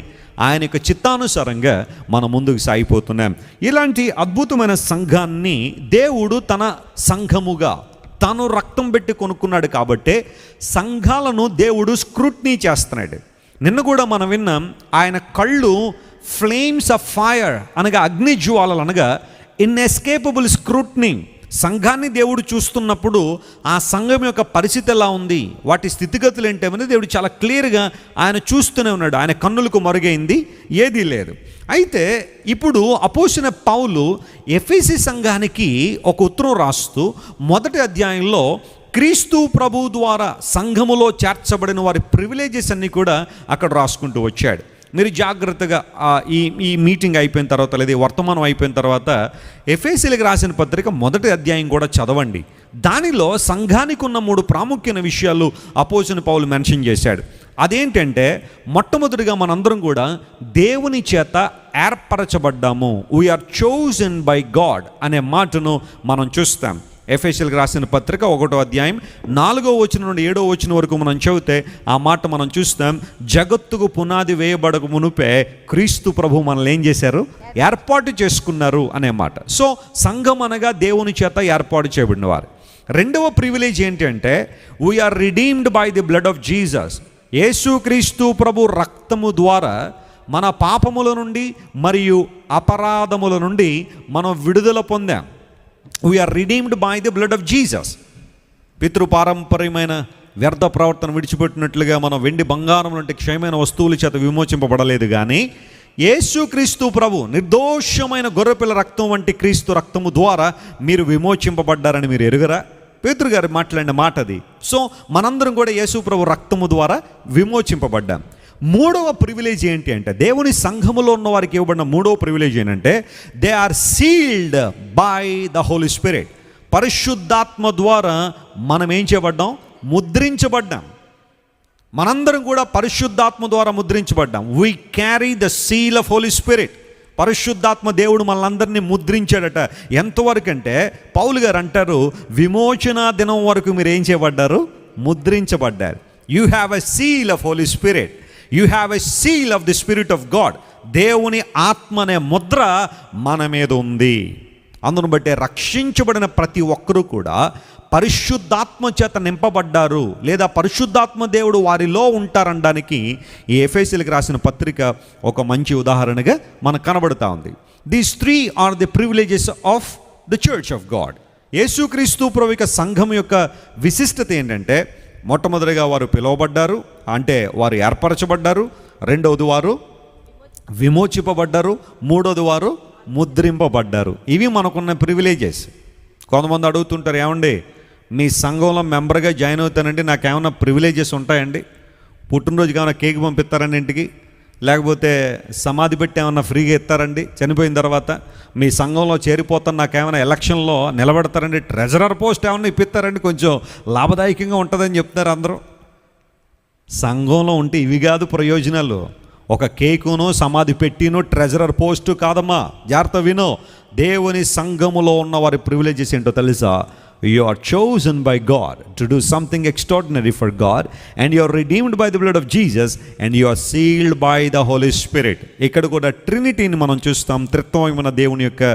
ఆయన యొక్క చిత్తానుసారంగా మనం ముందుకు సాగిపోతున్నాం. ఇలాంటి అద్భుతమైన సంఘాన్ని దేవుడు తన సంఘముగా తను రక్తం పెట్టి కొనుక్కున్నాడు. కాబట్టే సంఘాలను దేవుడు స్క్రూట్నీ చేస్తున్నాడు. నిన్న కూడా మనం విన్నాం, ఆయన కళ్ళు ఫ్లేమ్స్ ఆఫ్ ఫైర్ అనగా అగ్ని జ్వాలలు అనగా ఇన్ఎస్కేపబుల్ స్క్రూట్నీ. సంఘాన్ని దేవుడు చూస్తున్నప్పుడు ఆ సంఘం యొక్క పరిస్థితి ఎలా ఉంది, వాటి స్థితిగతులు ఏంటనేది దేవుడు చాలా క్లియర్గా ఆయన చూస్తూనే ఉన్నాడు. ఆయన కన్నులకు మరుగైంది ఏదీ లేదు. అయితే ఇప్పుడు అపోస్తలుడైన పౌలు ఎఫెసీ సంఘానికి ఒక ఉత్తరం రాస్తూ మొదటి అధ్యాయంలో క్రీస్తు ప్రభు ద్వారా సంఘములో చేర్చబడిన వారి ప్రివిలేజెస్ అన్నీ కూడా అక్కడ రాసుకుంటూ వచ్చాడు. మీరు జాగ్రత్తగా ఈ మీటింగ్ అయిపోయిన తర్వాత లేదా వర్తమానం అయిపోయిన తర్వాత ఎఫెసీయులకు రాసిన పత్రిక 1వ అధ్యాయం కూడా చదవండి. దానిలో సంఘానికి ఉన్న 3 ప్రాముఖ్యమైన విషయాలు అపోస్తలుడైన పౌలు మెన్షన్ చేశాడు. అదేంటంటే మొట్టమొదటిగా మనందరం కూడా దేవుని చేత ఏర్పరచబడ్డాము. వీఆర్ చోజన్ బై గాడ్ అనే మాటను మనం చూస్తాం. ఎఫెసీయులకు రాసిన పత్రిక 1వ అధ్యాయం 4వ వచనం నుండి 7వ వచనం వరకు మనం చదివితే ఆ మాట మనం చూస్తాం. జగత్తుకు పునాది వేయబడక మునుపే క్రీస్తు ప్రభు మనల్ని ఏం చేశారు? ఏర్పాటు చేసుకున్నారు అనే మాట. సో సంఘం అనగా దేవుని చేత ఏర్పాటు చేయబడిన వారు. రెండవ ప్రివిలేజ్ ఏంటి అంటే we are redeemed by the blood of Jesus. Yesukristu ప్రభు రక్తము ద్వారా మన పాపముల నుండి మరియు అపరాధముల నుండి మనం విడుదల పొందాం. We are redeemed by the blood of Jesus. పితృపారంపర్యమైన వ్యర్థ ప్రవర్తన విడిచిపెట్టినట్లుగా మనం వెండి బంగారం వంటి క్షయమైన వస్తువుల చేత విమోచింపబడలేదు, కానీ యేసుక్రీస్తు ప్రభు నిర్దోషమైన గొర్రెపిల్ల రక్తం వంటి క్రీస్తు రక్తము ద్వారా మీరు విమోచింపబడ్డారని మీరు ఎరుగరా? పేతురు గారు మాట్లాడిన మాట అది. సో మనందరం కూడా యేసు ప్రభు రక్తము ద్వారా విమోచింపబడ్డాం. మూడవ ప్రివిలేజ్ ఏంటి అంటే దేవుని సంఘములో ఉన్న వారికి ఇవ్వబడిన మూడవ ప్రివిలేజ్ ఏంటంటే they are sealed by the Holy spirit. పరిశుద్ధాత్మ ద్వారా మనం ఏం చేయబడ్డాం? ముద్రించబడ్డాం. మనందరం కూడా పరిశుద్ధాత్మ ద్వారా ముద్రించబడ్డాం. We carry the seal of holy spirit. పరిశుద్ధాత్మ దేవుడు మనల్ని ముద్రించాడట. ఎంతవరకు అంటే పౌలు గారు అంటారు, విమోచన దినం వరకు మీరు ఏం చేయబడ్డారు? ముద్రించబడ్డారు. You have a seal of holy spirit. You have a seal of the spirit of God. దేవుని ఆత్మ అనే ముద్ర మన మీద ఉంది. అందును బట్టే రక్షించబడిన ప్రతి ఒక్కరూ కూడా పరిశుద్ధాత్మ చేత నింపబడ్డారు, లేదా పరిశుద్ధాత్మ దేవుడు వారిలో ఉంటారనడానికి ఈ ఎఫెసీయులకు రాసిన పత్రిక ఒక మంచి ఉదాహరణగా మనకు కనబడుతూ ఉంది. These 3 are the privileges of the church of God. Yesukristu ప్రభు యొక్క సంఘం యొక్క విశిష్టత ఏంటంటే మొట్టమొదటిగా వారు పిలువబడ్డారు, అంటే వారు ఏర్పరచబడ్డారు. రెండవది వారు విమోచింపబడ్డారు. మూడవది వారు ముద్రింపబడ్డారు. ఇవి మనకున్న ప్రివిలేజెస్. కొంతమంది అడుగుతుంటారు, ఏమండి మీ సంఘంలో మెంబర్గా జాయిన్ అవుతానండి, నాకేమైనా ప్రివిలేజెస్ ఉంటాయండి? పుట్టినరోజుకి ఏమైనా కేక్ పంపిస్తారండి ఇంటికి? లేకపోతే సమాధి పెట్టి ఏమన్నా ఫ్రీగా ఇస్తారండి చనిపోయిన తర్వాత? మీ సంఘంలో చేరిపోతాను, నాకేమైనా ఎలక్షన్లో నిలబెడతారండి? ట్రెజరర్ పోస్ట్ ఏమన్నా ఇప్పిస్తారండి? కొంచెం లాభదాయకంగా ఉంటుందని చెప్తున్నారు అందరూ. సంఘంలో ఉంటే ఇవి కాదు ప్రయోజనాలు. ఒక కేకును సమాధి పెట్టిను ట్రెజరర్ పోస్టు కాదమ్మా. జాగ్రత్త వినో. దేవుని సంఘములో ఉన్న వారి ప్రివిలేజెస్ ఏంటో తెలుసా? You are chosen by God to do something extraordinary for God, and you are redeemed by the blood of Jesus, and you are sealed by the Holy Spirit. ఇక్కడ కూడా ట్రినిటీని మనం చూస్తాం. త్రిత్వమైన దేవుని యొక్క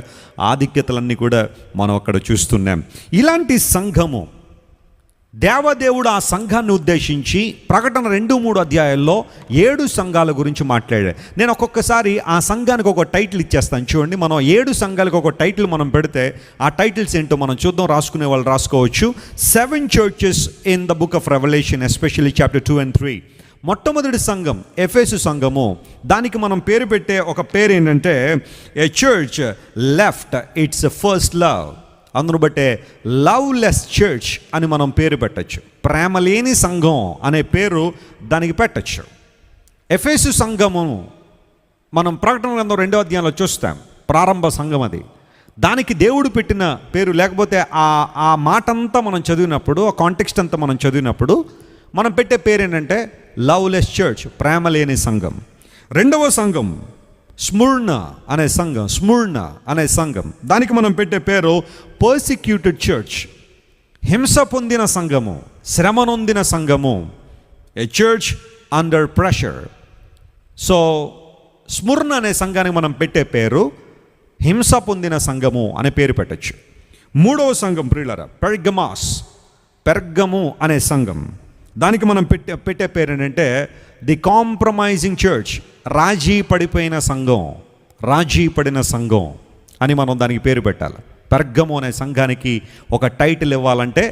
ఆధిక్యతలన్నీ కూడా మనం అక్కడ చూస్తున్నాం. ఇలాంటి సంఘము, దేవదేవుడు ఆ సంఘాన్ని ఉద్దేశించి ప్రకటన 2-3 అధ్యాయాల్లో 7 సంఘాల గురించి మాట్లాడాడు. నేను ఒక్కొక్కసారి ఆ సంఘానికి ఒక టైటిల్ ఇచ్చేస్తాను. చూడండి, మనం 7 సంఘాలకు ఒక టైటిల్ మనం పెడితే ఆ టైటిల్స్ ఏంటో మనం చూద్దాం. రాసుకునే వాళ్ళు రాసుకోవచ్చు. 7 churches in the book of Revelation, especially chapter 2 and 3. మొట్టమొదటి సంఘం ఎఫెసు సంఘము. దానికి మనం పేరు పెట్టే ఒక పేరు ఏంటంటే a church left its first love. అందును బట్టే లవ్లెస్ చర్చ్ అని మనం పేరు పెట్టచ్చు. ప్రేమ లేని సంఘం అనే పేరు దానికి పెట్టచ్చు. ఎఫెసు సంఘము మనం ప్రకటన గ్రంథం 2వ అధ్యాయంలో చూస్తాం. ప్రారంభ సంఘం అది. దానికి దేవుడు పెట్టిన పేరు, లేకపోతే ఆ మాట అంతా మనం చదివినప్పుడు, ఆ కాంటెక్స్ట్ అంతా మనం చదివినప్పుడు మనం పెట్టే పేరు ఏంటంటే లవ్లెస్ చర్చ్, ప్రేమ లేని సంఘం. రెండవ సంఘం స్ముర్ణ అనే సంఘం. స్ముర్ణ అనే సంఘం, దానికి మనం పెట్టే పేరు పర్సిక్యూటెడ్ చర్చ్, హింస పొందిన సంఘము, శ్రమ నొందిన సంఘము, ఏ చర్చ్ అండర్ ప్రెషర్. సో స్ముర్ణ అనే సంఘానికి మనం పెట్టే పేరు హింస పొందిన సంఘము అనే పేరు పెట్టచ్చు. మూడవ సంఘం ప్రియులారా పెర్గమాస్, పెర్గము అనే సంఘం. దానికి మనం పెట్టే పేరు ఏంటంటే ది కాంప్రమైజింగ్ చర్చ్, రాజీ పడిపోయిన సంఘం, రాజీ పడిన సంఘం అని మనం దానికి పేరు పెట్టాలి. పెర్గము అనే సంఘానికి ఒక టైటిల్ ఇవ్వాలంటే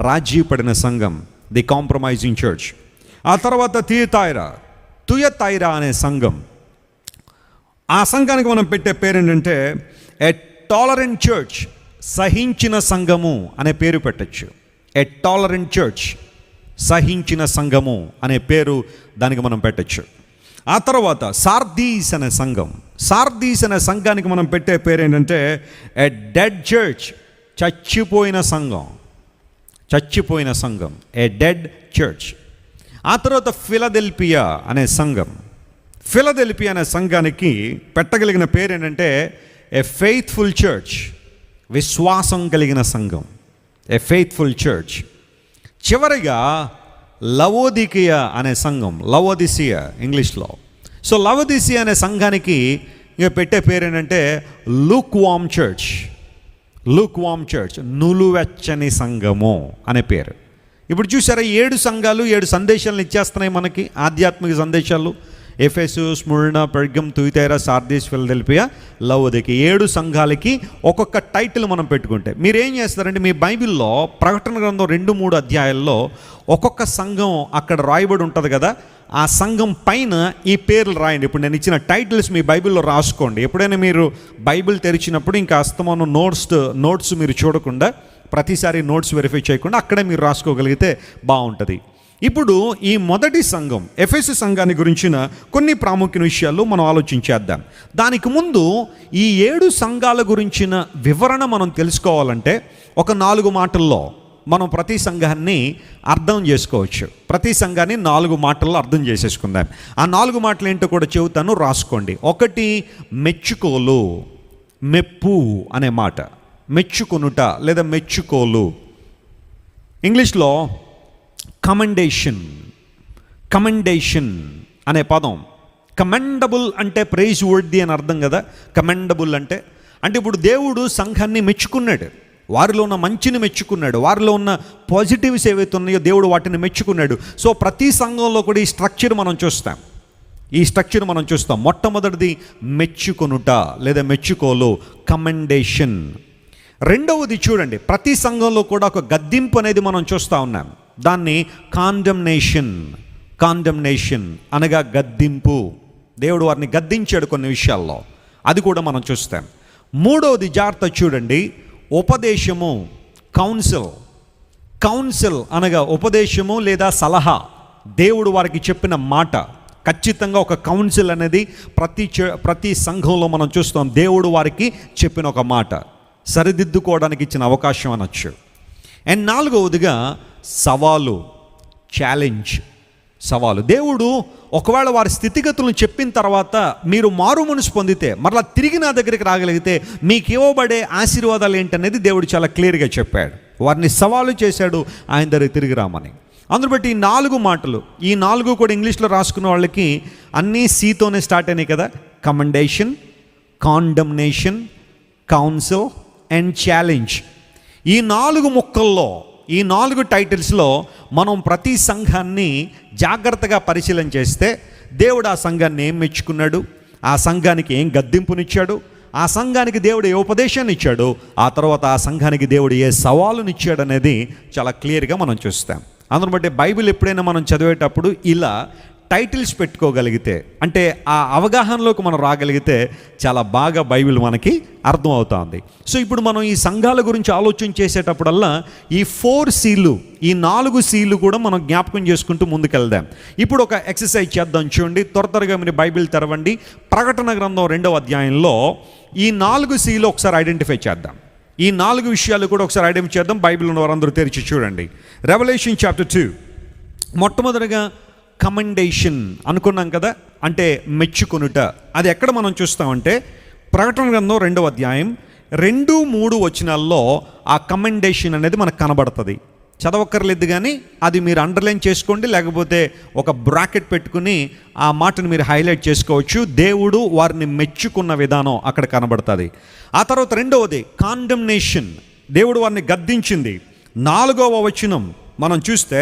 రాజీ పడిన సంఘం, ది కాంప్రమైజింగ్ చర్చ్. ఆ తర్వాత తుయతైరా అనే సంఘం. ఆ సంఘానికి మనం పెట్టే పేరు ఏంటంటే ఎ టాలరెంట్ చర్చ్, సహించిన సంఘము అనే పేరు పెట్టచ్చు. ఎ టాలరెంట్ చర్చ్, సహించిన సంఘము అనే పేరు దానికి మనం పెట్టచ్చు. ఆ తర్వాత సార్దీస్ అనే సంఘం. సార్దీస్ అనే సంఘానికి మనం పెట్టే పేరు ఏంటంటే ఎ డెడ్ చర్చ్, చచ్చిపోయిన సంఘం. చచ్చిపోయిన సంఘం, ఏ డెడ్ చర్చ్. ఆ తర్వాత ఫిలదెల్ఫియా అనే సంఘం. ఫిలదెల్ఫియా అనే సంఘానికి పెట్టగలిగిన పేరు ఏంటంటే ఏ ఫెయిత్ఫుల్ చర్చ్, విశ్వాసం కలిగిన సంఘం, ఏ ఫెయిత్ఫుల్ చర్చ్. చివరిగా లవోదికియా అనే సంఘం, లవోదిసియా ఇంగ్లీష్లో. సో లవోదిసియా అనే సంఘానికి ఇక పెట్టే పేరు ఏంటంటే లూక్ వామ్ చర్చ్. లూక్ వామ్ చర్చ్, నులువెచ్చని సంఘము అనే పేరు. ఇప్పుడు చూసారా, 7 సంఘాలు 7 సందేశాలను ఇచ్చేస్తున్నాయి మనకి, ఆధ్యాత్మిక సందేశాలు. ఎఫెసు, స్ముర్ణ, పెర్గం, తుయతైరా, సార్దీస్, ఫిలదెల్ఫియా, లవోదికియా. 7 సంఘాలకి ఒక్కొక్క టైటిల్ మనం పెట్టుకుంటే మీరేం చేస్తారంటే మీ బైబిల్లో ప్రకటన గ్రంథం 2-3 అధ్యాయాల్లో ఒక్కొక్క సంఘం అక్కడ రాయబడి ఉంటుంది కదా, ఆ సంఘం పైన ఈ పేర్లు రాయండి. ఇప్పుడు నేను ఇచ్చిన టైటిల్స్ మీ బైబిల్లో రాసుకోండి. ఎప్పుడైనా మీరు బైబిల్ తెరిచినప్పుడు ఇంకా అస్తమానం నోట్స్ మీరు చూడకుండా, ప్రతిసారి నోట్స్ వెరిఫై చేయకుండా అక్కడే మీరు రాసుకోగలిగితే బాగుంటుంది. ఇప్పుడు ఈ మొదటి సంఘం ఎఫెసు సంఘాన్ని గురించిన కొన్ని ప్రాముఖ్య విషయాలు మనం ఆలోచించేద్దాం. దానికి ముందు ఈ 7 సంఘాల గురించిన వివరణ మనం తెలుసుకోవాలంటే ఒక 4 మాటల్లో మనం ప్రతి సంఘాన్ని అర్థం చేసుకోవచ్చు. ప్రతి సంఘాన్ని 4 మాటల్లో అర్థం చేసేసుకుందాం. ఆ 4 మాటలు ఏంటో కూడా చెబుతాను, రాసుకోండి. 1 మెచ్చుకోలు, మెప్పు అనే మాట, మెచ్చుకొనుట లేదా మెచ్చుకోలు. ఇంగ్లీష్లో కమెండేషన్, కమెండేషన్ అనే పదం. కమెండబుల్ అంటే ప్రైజ్ వర్ది అని అర్థం కదా. కమెండబుల్ అంటే ఇప్పుడు దేవుడు సంఘాన్ని మెచ్చుకున్నాడు, వారిలో ఉన్న మంచిని మెచ్చుకున్నాడు, వారిలో ఉన్న పాజిటివ్స్ ఏవైతే ఉన్నాయో దేవుడు వాటిని మెచ్చుకున్నాడు. సో ప్రతి సంఘంలో కూడా ఈ స్ట్రక్చర్ మనం చూస్తాం. మొట్టమొదటిది మెచ్చుకొనుట లేదా మెచ్చుకోలు, కమెండేషన్. రెండవది చూడండి, ప్రతి సంఘంలో కూడా ఒక గద్దింపు అనేది మనం చూస్తూ ఉన్నాం. దాన్ని కాండమ్నేషన్ అనగా గద్దింపు. దేవుడు వారిని గద్దించాడు కొన్ని విషయాల్లో, అది కూడా మనం చూస్తాం. మూడవది జాగ్రత్త చూడండి, ఉపదేశము, కౌన్సిల్ అనగా ఉపదేశము లేదా సలహా. దేవుడు వారికి చెప్పిన మాట, ఖచ్చితంగా ఒక కౌన్సిల్ అనేది ప్రతి సంఘంలో మనం చూస్తాం. దేవుడు వారికి చెప్పిన ఒక మాట, సరిదిద్దుకోవడానికి ఇచ్చిన అవకాశం అనొచ్చు. అండ్ నాలుగవదిగా సవాలు, సవాలు. దేవుడు ఒకవేళ వారి స్థితిగతులను చెప్పిన తర్వాత మీరు మారు మనసు పొందితే మరలా తిరిగి నా దగ్గరికి రాగలిగితే మీకు ఇవ్వబడే ఆశీర్వాదాలు ఏంటనేది దేవుడు చాలా క్లియర్గా చెప్పాడు. వారిని సవాలు చేశాడు ఆయన దగ్గరికి తిరిగి రామని. అందును బట్టి ఈ 4 మాటలు, ఈ 4 కూడా ఇంగ్లీష్లో రాసుకున్న వాళ్ళకి అన్నీ సీతోనే స్టార్ట్ అయినాయి కదా. Commendation, condemnation, council and challenge. ఈ 4 ముక్కల్లో, ఈ 4 టైటిల్స్లో మనం ప్రతి సంఘాన్ని జాగ్రత్తగా పరిశీలన చేస్తే దేవుడు ఆ సంఘాన్ని ఏం మెచ్చుకున్నాడు, ఆ సంఘానికి ఏం గద్దింపునిచ్చాడు, ఆ సంఘానికి దేవుడు ఏ ఉపదేశాన్ని ఇచ్చాడు, ఆ తర్వాత ఆ సంఘానికి దేవుడు ఏ సవాలునిచ్చాడు అనేది చాలా క్లియర్గా మనం చూస్తాం. అందును బట్టి బైబిల్ ఎప్పుడైనా మనం చదివేటప్పుడు ఇలా టైటిల్స్ పెట్టుకోగలిగితే, అంటే ఆ అవగాహనలోకి మనం రాగలిగితే చాలా బాగా బైబిల్ మనకి అర్థమవుతుంది. సో ఇప్పుడు మనం ఈ సంఘాల గురించి ఆలోచన చేసేటప్పుడల్లా ఈ 4 సీలు, ఈ 4 సీలు కూడా మనం జ్ఞాపకం చేసుకుంటూ ముందుకెళ్దాం. ఇప్పుడు ఒక ఎక్సర్సైజ్ చేద్దాం. చూడండి, త్వరగా మీరు బైబిల్ తెరవండి. ప్రకటన గ్రంథం 2వ అధ్యాయంలో ఈ 4 సీలు ఒకసారి ఐడెంటిఫై చేద్దాం. ఈ 4 విషయాలు కూడా ఒకసారి ఐడెంటిఫై చేద్దాం. బైబిల్ ఉన్న వారందరూ తెరిచి చూడండి. Revelation chapter 2. మొట్టమొదటిగా కమెండేషన్ అనుకున్నాం కదా, అంటే మెచ్చుకొనుట. అది ఎక్కడ మనం చూస్తామంటే ప్రకటన గ్రంథం 2వ అధ్యాయం 2-3 వచనాల్లో ఆ కమెండేషన్ అనేది మనకు కనబడుతుంది. చదవక్కర్లేదు కానీ అది మీరు అండర్లైన్ చేసుకోండి, లేకపోతే ఒక బ్రాకెట్ పెట్టుకుని ఆ మాటను మీరు హైలైట్ చేసుకోవచ్చు. దేవుడు వారిని మెచ్చుకున్న విధానం అక్కడ కనబడుతుంది. ఆ తర్వాత రెండవది కాండమ్నేషన్, దేవుడు వారిని గద్దించింది. 4వ వచనం మనం చూస్తే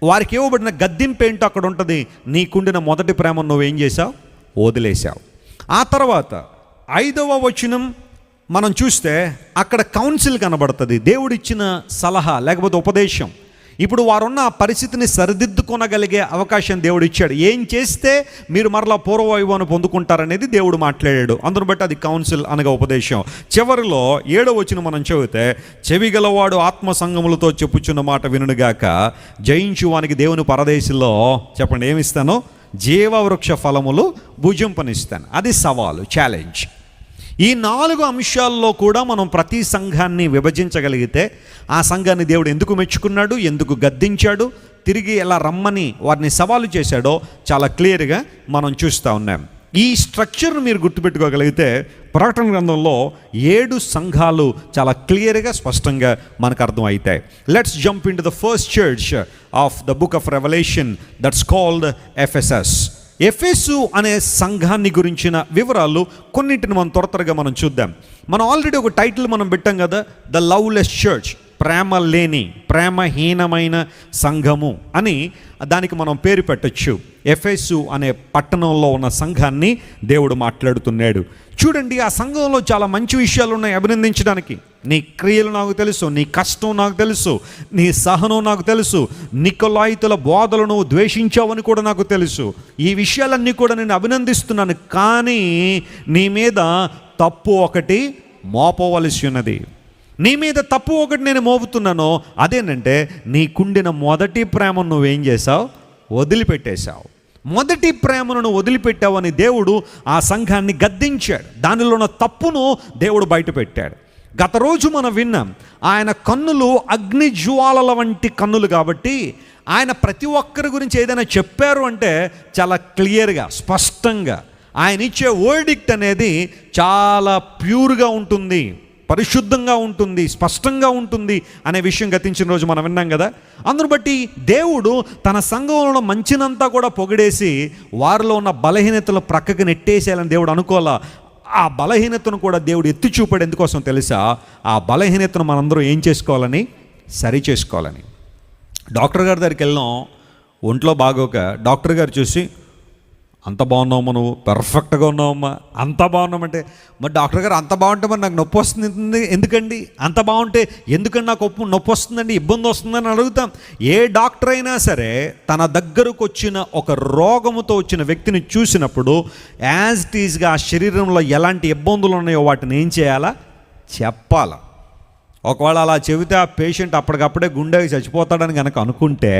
వారికి ఇవ్వబడిన గద్దింపు ఏంటో అక్కడ ఉంటుంది. నీకుండిన మొదటి ప్రేమ నువ్వేం చేసావు, వదిలేసావు. ఆ తర్వాత 5వ వచనం మనం చూస్తే అక్కడ కౌన్సిల్ కనబడుతుంది, దేవుడిచ్చిన సలహా లేకపోతే ఉపదేశం. ఇప్పుడు వారున్న ఆ పరిస్థితిని సరిదిద్దుకొనగలిగే అవకాశం దేవుడు ఇచ్చాడు. ఏం చేస్తే మీరు మరలా పూర్వవైభవాన్ని పొందుకుంటారనేది దేవుడు మాట్లాడాడు. అందును బట్టి అది కౌన్సిల్ అనగా ఉపదేశం. చివరిలో 7వ వచనం మనం చదివితే, చెవిగలవాడు ఆత్మ సంగములతో చెప్పుచున్న మాట వినుగాక, జయించు వానికి దేవుని పరదేశంలో చెప్పండి ఏమిస్తాను, జీవవృక్ష ఫలములు భుజింపనిస్తాను. అది సవాలు, ఛాలెంజ్. ఈ 4 అంశాల్లో కూడా మనం ప్రతి సంఘాన్ని విభజించగలిగితే ఆ సంఘాన్ని దేవుడు ఎందుకు మెచ్చుకున్నాడు, ఎందుకు గద్దించాడు, తిరిగి ఎలా రమ్మని వారిని సవాలు చేశాడో చాలా క్లియర్గా మనం చూస్తూ ఉన్నాం. ఈ స్ట్రక్చర్ను మీరు గుర్తుపెట్టుకోగలిగితే ప్రకటన గ్రంథంలో 7 సంఘాలు చాలా క్లియర్గా స్పష్టంగా మనకు అర్థం అవుతాయి. Let's jump in to the first church of the book of revelation, that's called Ephesus. ఎఫెసు అనే సంఘాన్ని గురించిన వివరాలు కొన్నింటిని మనం త్వరగా మనం చూద్దాం. మనం ఆల్రెడీ ఒక టైటిల్ మనం పెట్టాం కదా, ద లవ్లెస్ చర్చ్, ప్రేమ లేని, ప్రేమహీనమైన సంఘము అని దానికి మనం పేరు పెట్టచ్చు. ఎఫెసు అనే పట్టణంలో ఉన్న సంఘాన్ని దేవుడు మాట్లాడుతున్నాడు. చూడండి, ఆ సంఘంలో చాలా మంచి విషయాలు ఉన్నాయి అభినందించడానికి. నీ క్రియలు నాకు తెలుసు, నీ కష్టం నాకు తెలుసు, నీ సహనం నాకు తెలుసు, నికొలాయితుల బోధలను నువ్వు ద్వేషించావని కూడా నాకు తెలుసు. ఈ విషయాలన్నీ కూడా నేను అభినందిస్తున్నాను. కానీ నీ మీద తప్పు ఒకటి మోపవలసి ఉన్నది. నీ మీద తప్పు ఒకటి నేను మోపుతున్నాను. అదేంటంటే నీకుండిన మొదటి ప్రేమను నువ్వేం చేసావు, వదిలిపెట్టేశావు. మొదటి ప్రేమను వదిలిపెట్టావని దేవుడు ఆ సంఘాన్ని గద్దించాడు. దానిలో ఉన్న తప్పును దేవుడు బయట పెట్టాడు. గత రోజు మనం విన్నాం, ఆయన కన్నులు అగ్ని జ్వాలల వంటి కన్నులు కాబట్టి ఆయన ప్రతి ఒక్కరి గురించి ఏదైనా చెప్పారు అంటే చాలా క్లియర్గా, స్పష్టంగా ఆయన ఇచ్చే వర్డిక్ట్ అనేది చాలా ప్యూర్గా ఉంటుంది, పరిశుద్ధంగా ఉంటుంది, స్పష్టంగా ఉంటుంది అనే విషయం గతించిన రోజు మనం విన్నాం కదా. అందును బట్టి దేవుడు తన సంఘంలో మంచినంతా కూడా పొగిడేసి వారిలో ఉన్న బలహీనతలు ప్రక్కకి నెట్టేసేయాలని దేవుడు అనుకోవాలా. ఆ బలహీనతను కూడా దేవుడు ఎత్తి చూపాడు. ఎందుకోసం తెలుసా? ఆ బలహీనతను మనందరం ఏం చేసుకోవాలని, సరి చేసుకోవాలని. డాక్టర్ గారి దగ్గరికి వెళ్ళాం, ఒంట్లో బాగోక డాక్టర్ గారు చూసి, అంత బాగున్నావమ్మా, నువ్వు పర్ఫెక్ట్గా ఉన్నావమ్మా, అంత బాగున్నామంటే, మరి డాక్టర్ గారు అంత బాగుంటే మరి నాకు నొప్పి వస్తుంది ఎందుకండి, అంత బాగుంటే ఎందుకండి నాకు నొప్పి వస్తుందండి, ఇబ్బంది వస్తుందని అడుగుతాం. ఏ డాక్టర్ అయినా సరే తన దగ్గరకు వచ్చిన ఒక రోగముతో వచ్చిన వ్యక్తిని చూసినప్పుడు యాజ్ ఇట్ ఈజ్గా ఆ శరీరంలో ఎలాంటి ఇబ్బందులు ఉన్నాయో వాటిని ఏం చేయాలా, చెప్పాలా. ఒకవేళ అలా చెబితే ఆ పేషెంట్ అప్పటికప్పుడే గుండెకి చచ్చిపోతాడని కనుక అనుకుంటే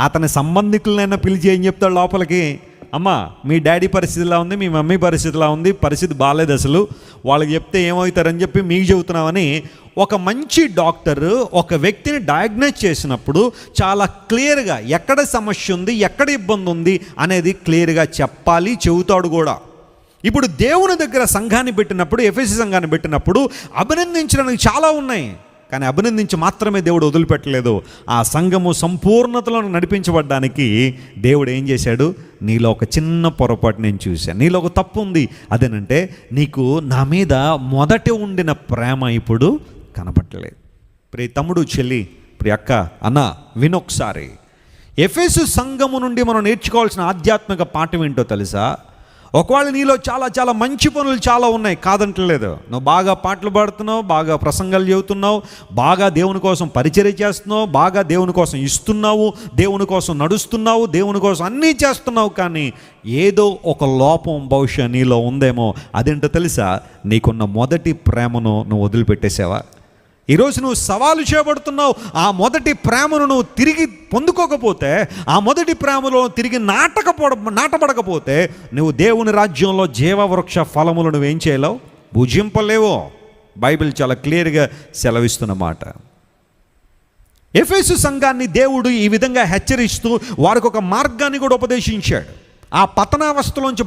అతని సంబంధికులనైనా పిలిచి ఏం చెప్తాడు లోపలికి, అమ్మ మీ డాడీ పరిస్థితి ఇలా ఉంది, మీ మమ్మీ పరిస్థితి ఇలా ఉంది, పరిస్థితి బాగాలేదు అసలు, వాళ్ళకి చెప్తే ఏమవుతారని చెప్పి మీకు చెబుతున్నామని ఒక మంచి డాక్టర్ ఒక వ్యక్తిని డయాగ్నోస్ చేసినప్పుడు చాలా క్లియర్గా ఎక్కడ సమస్య ఉంది, ఎక్కడ ఇబ్బంది ఉంది అనేది క్లియర్గా చెప్పాలి, చెబుతాడు కూడా. ఇప్పుడు దేవుని దగ్గర సంఘాన్ని పెట్టినప్పుడు, ఎఫెసు సంఘాన్ని పెట్టినప్పుడు అభినందించడానికి చాలా ఉన్నాయి, కానీ అభినందించి మాత్రమే దేవుడు వదిలిపెట్టలేదు. ఆ సంఘము సంపూర్ణతలో నడిపించబడ్డానికి దేవుడు ఏం చేశాడు, నీలో ఒక చిన్న పొరపాటు నేను చూశాను, నీలో ఒక తప్పు ఉంది. అదేనంటే నీకు నా మీద మొదట ఉండిన ప్రేమ ఇప్పుడు కనపట్టలేదు. ప్రియ తమ్ముడు, చెల్లి, ప్రియ అక్క, అన్న, వినొకసారి. ఎఫెసు సంఘము నుండి మనం నేర్చుకోవాల్సిన ఆధ్యాత్మిక పాఠం ఏంటో తెలుసా? ఒకవేళ నీలో చాలా చాలా మంచి పనులు చాలా ఉన్నాయి, కాదంటలేదు. నువ్వు బాగా పాటలు పాడుతున్నావు, బాగా ప్రసంగాలు చెబుతున్నావు, బాగా దేవుని కోసం పరిచర్య చేస్తున్నావు, బాగా దేవుని కోసం ఇస్తున్నావు, దేవుని కోసం నడుస్తున్నావు, దేవుని కోసం అన్నీ చేస్తున్నావు. కానీ ఏదో ఒక లోపం బహుశా నీలో ఉందేమో. అదేంటో తెలుసా? నీకున్న మొదటి ప్రేమను నువ్వు వదిలిపెట్టేసావా? ఈరోజు నువ్వు సవాలు చేయబడుతున్నావు. ఆ మొదటి ప్రేమను నువ్వు తిరిగి పొందుకోకపోతే, ఆ మొదటి ప్రేమలో తిరిగి నాటబడకపోతే నువ్వు దేవుని రాజ్యంలో జీవవృక్ష ఫలములు నువ్వేం చేయలేవు, భుజింపలేవో. బైబిల్ చాలా క్లియర్గా సెలవిస్తున్నమాట. ఎఫెసు సంఘాన్ని దేవుడు ఈ విధంగా హెచ్చరిస్తూ వారికి ఒక మార్గాన్ని కూడా ఉపదేశించాడు. ఆ పతనావస్థలోంచి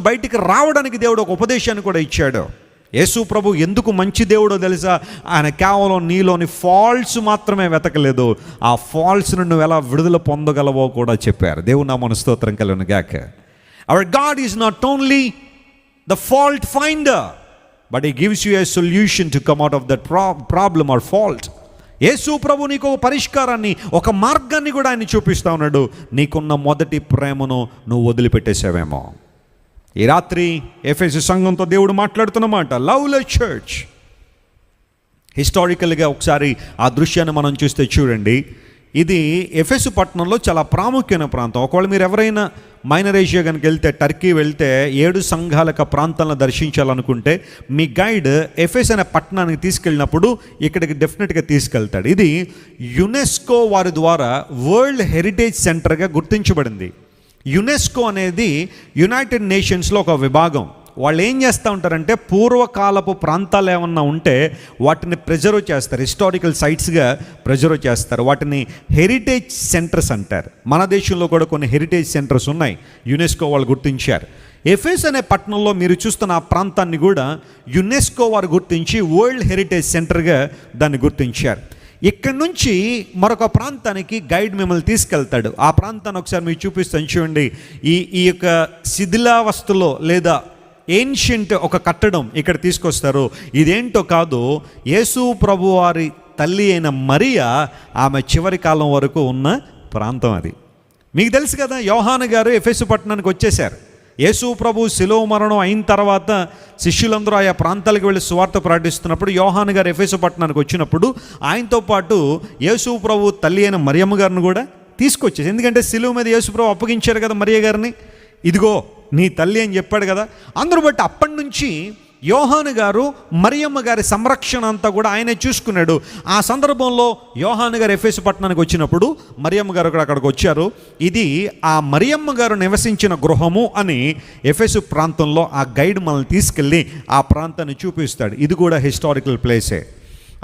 బయటికి రావడానికి దేవుడు ఒక ఉపదేశాన్ని కూడా ఇచ్చాడు. యేసు ప్రభు ఎందుకు మంచి దేవుడో తెలుసా? ఆయన కేవలం నీలోని ఫాల్ట్స్ మాత్రమే వెతకలేదు, ఆ ఫాల్ట్స్ను నువ్వు ఎలా విడుదల పొందగలవో కూడా చెప్పారు. దేవుని నామమున స్తోత్రం కలుగును గాక. Our God is not only the fault finder, but he gives you a solution to come out of that problem or fault. యేసు ప్రభు నీకు ఒక పరిష్కారాన్ని, ఒక మార్గాన్ని కూడా ఆయన చూపిస్తా ఉన్నాడు. నీకున్న మొదటి ప్రేమను నువ్వు వదిలిపెట్టేసావేమో. ఈ రాత్రి ఎఫెసు సంఘంతో దేవుడు మాట్లాడుతున్నమాట, లవ్లెస్ చర్చ్. హిస్టారికల్గా ఒకసారి ఆ దృశ్యాన్ని మనం చూస్తే చూడండి, ఇది ఎఫెసు పట్టణంలో చాలా ప్రాముఖ్యమైన ప్రాంతం. ఒకవేళ మీరు ఎవరైనా మైనర్ ఏషియా కనుక వెళ్తే, టర్కీ వెళ్తే 7 సంఘాలకు ప్రాంతాలను దర్శించాలనుకుంటే మీ గైడ్ ఎఫెస్ అనే పట్టణానికి తీసుకెళ్ళినప్పుడు ఇక్కడికి డెఫినెట్గా తీసుకెళ్తాడు. ఇది యునెస్కో వారి ద్వారా వరల్డ్ హెరిటేజ్ సెంటర్గా గుర్తించబడింది. యునెస్కో అనేది యునైటెడ్ నేషన్స్లో ఒక విభాగం. వాళ్ళు ఏం చేస్తూ ఉంటారంటే పూర్వకాలపు ప్రాంతాలు ఏమన్నా ఉంటే వాటిని ప్రిజర్వ్ చేస్తారు, హిస్టారికల్ సైట్స్గా ప్రిజర్వ్ చేస్తారు. వాటిని హెరిటేజ్ సెంటర్స్ అంటారు. మన దేశంలో కూడా కొన్ని హెరిటేజ్ సెంటర్స్ ఉన్నాయి, యునెస్కో వాళ్ళు గుర్తించారు. ఎఫెస్ అనే పట్టణంలో మీరు చూస్తున్న ఆ ప్రాంతాన్ని కూడా యునెస్కో వారు గుర్తించి వరల్డ్ హెరిటేజ్ సెంటర్గా దాన్ని గుర్తించారు. ఇక్కడి నుంచి మరొక ప్రాంతానికి గైడ్ మిమ్మల్ని తీసుకెళ్తాడు. ఆ ప్రాంతాన్ని ఒకసారి మీకు చూపిస్తాను చూడండి. ఈ యొక్క శిథిలావస్థలో లేదా ఏన్షియంట్ ఒక కట్టడం ఇక్కడ తీసుకొస్తారు. ఇదేంటో కాదు, యేసు ప్రభు వారి తల్లి అయిన మరియా ఆమె చివరి కాలం వరకు ఉన్న ప్రాంతం అది. మీకు తెలుసు కదా, యోహాను గారు ఎఫెసు పట్టణానికి వచ్చేశారు. యేసు ప్రభు శిలువ మరణం అయిన తర్వాత శిష్యులందరూ ఆయా ప్రాంతాలకు వెళ్ళి సువార్త ప్రకటిస్తున్నప్పుడు యోహాను గారు ఎఫెసు పట్టణానికి వచ్చినప్పుడు ఆయనతో పాటు యేసు ప్రభు తల్లి అయిన మరియమ్మ గారిని కూడా తీసుకొచ్చేసి, ఎందుకంటే శిలువ మీద యేసు ప్రభు అప్పగించారు కదా మరియ గారిని, ఇదిగో నీ తల్లి అని చెప్పాడు కదా. అందరూ బట్టి అప్పటి నుంచి యోహాను గారు మరియమ్మ గారి సంరక్షణ అంతా కూడా ఆయనే చూసుకున్నాడు. ఆ సందర్భంలో యోహాను గారు ఎఫెసు పట్టణానికి వచ్చినప్పుడు మరియమ్మ గారు కూడా అక్కడికి వచ్చారు. ఇది ఆ మరియమ్మ గారు నివసించిన గృహము అని ఎఫెసు ప్రాంతంలో ఆ గైడ్ మనల్ని తీసుకెళ్ళి ఆ ప్రాంతాన్ని చూపిస్తాడు. ఇది కూడా హిస్టారికల్ ప్లేసే.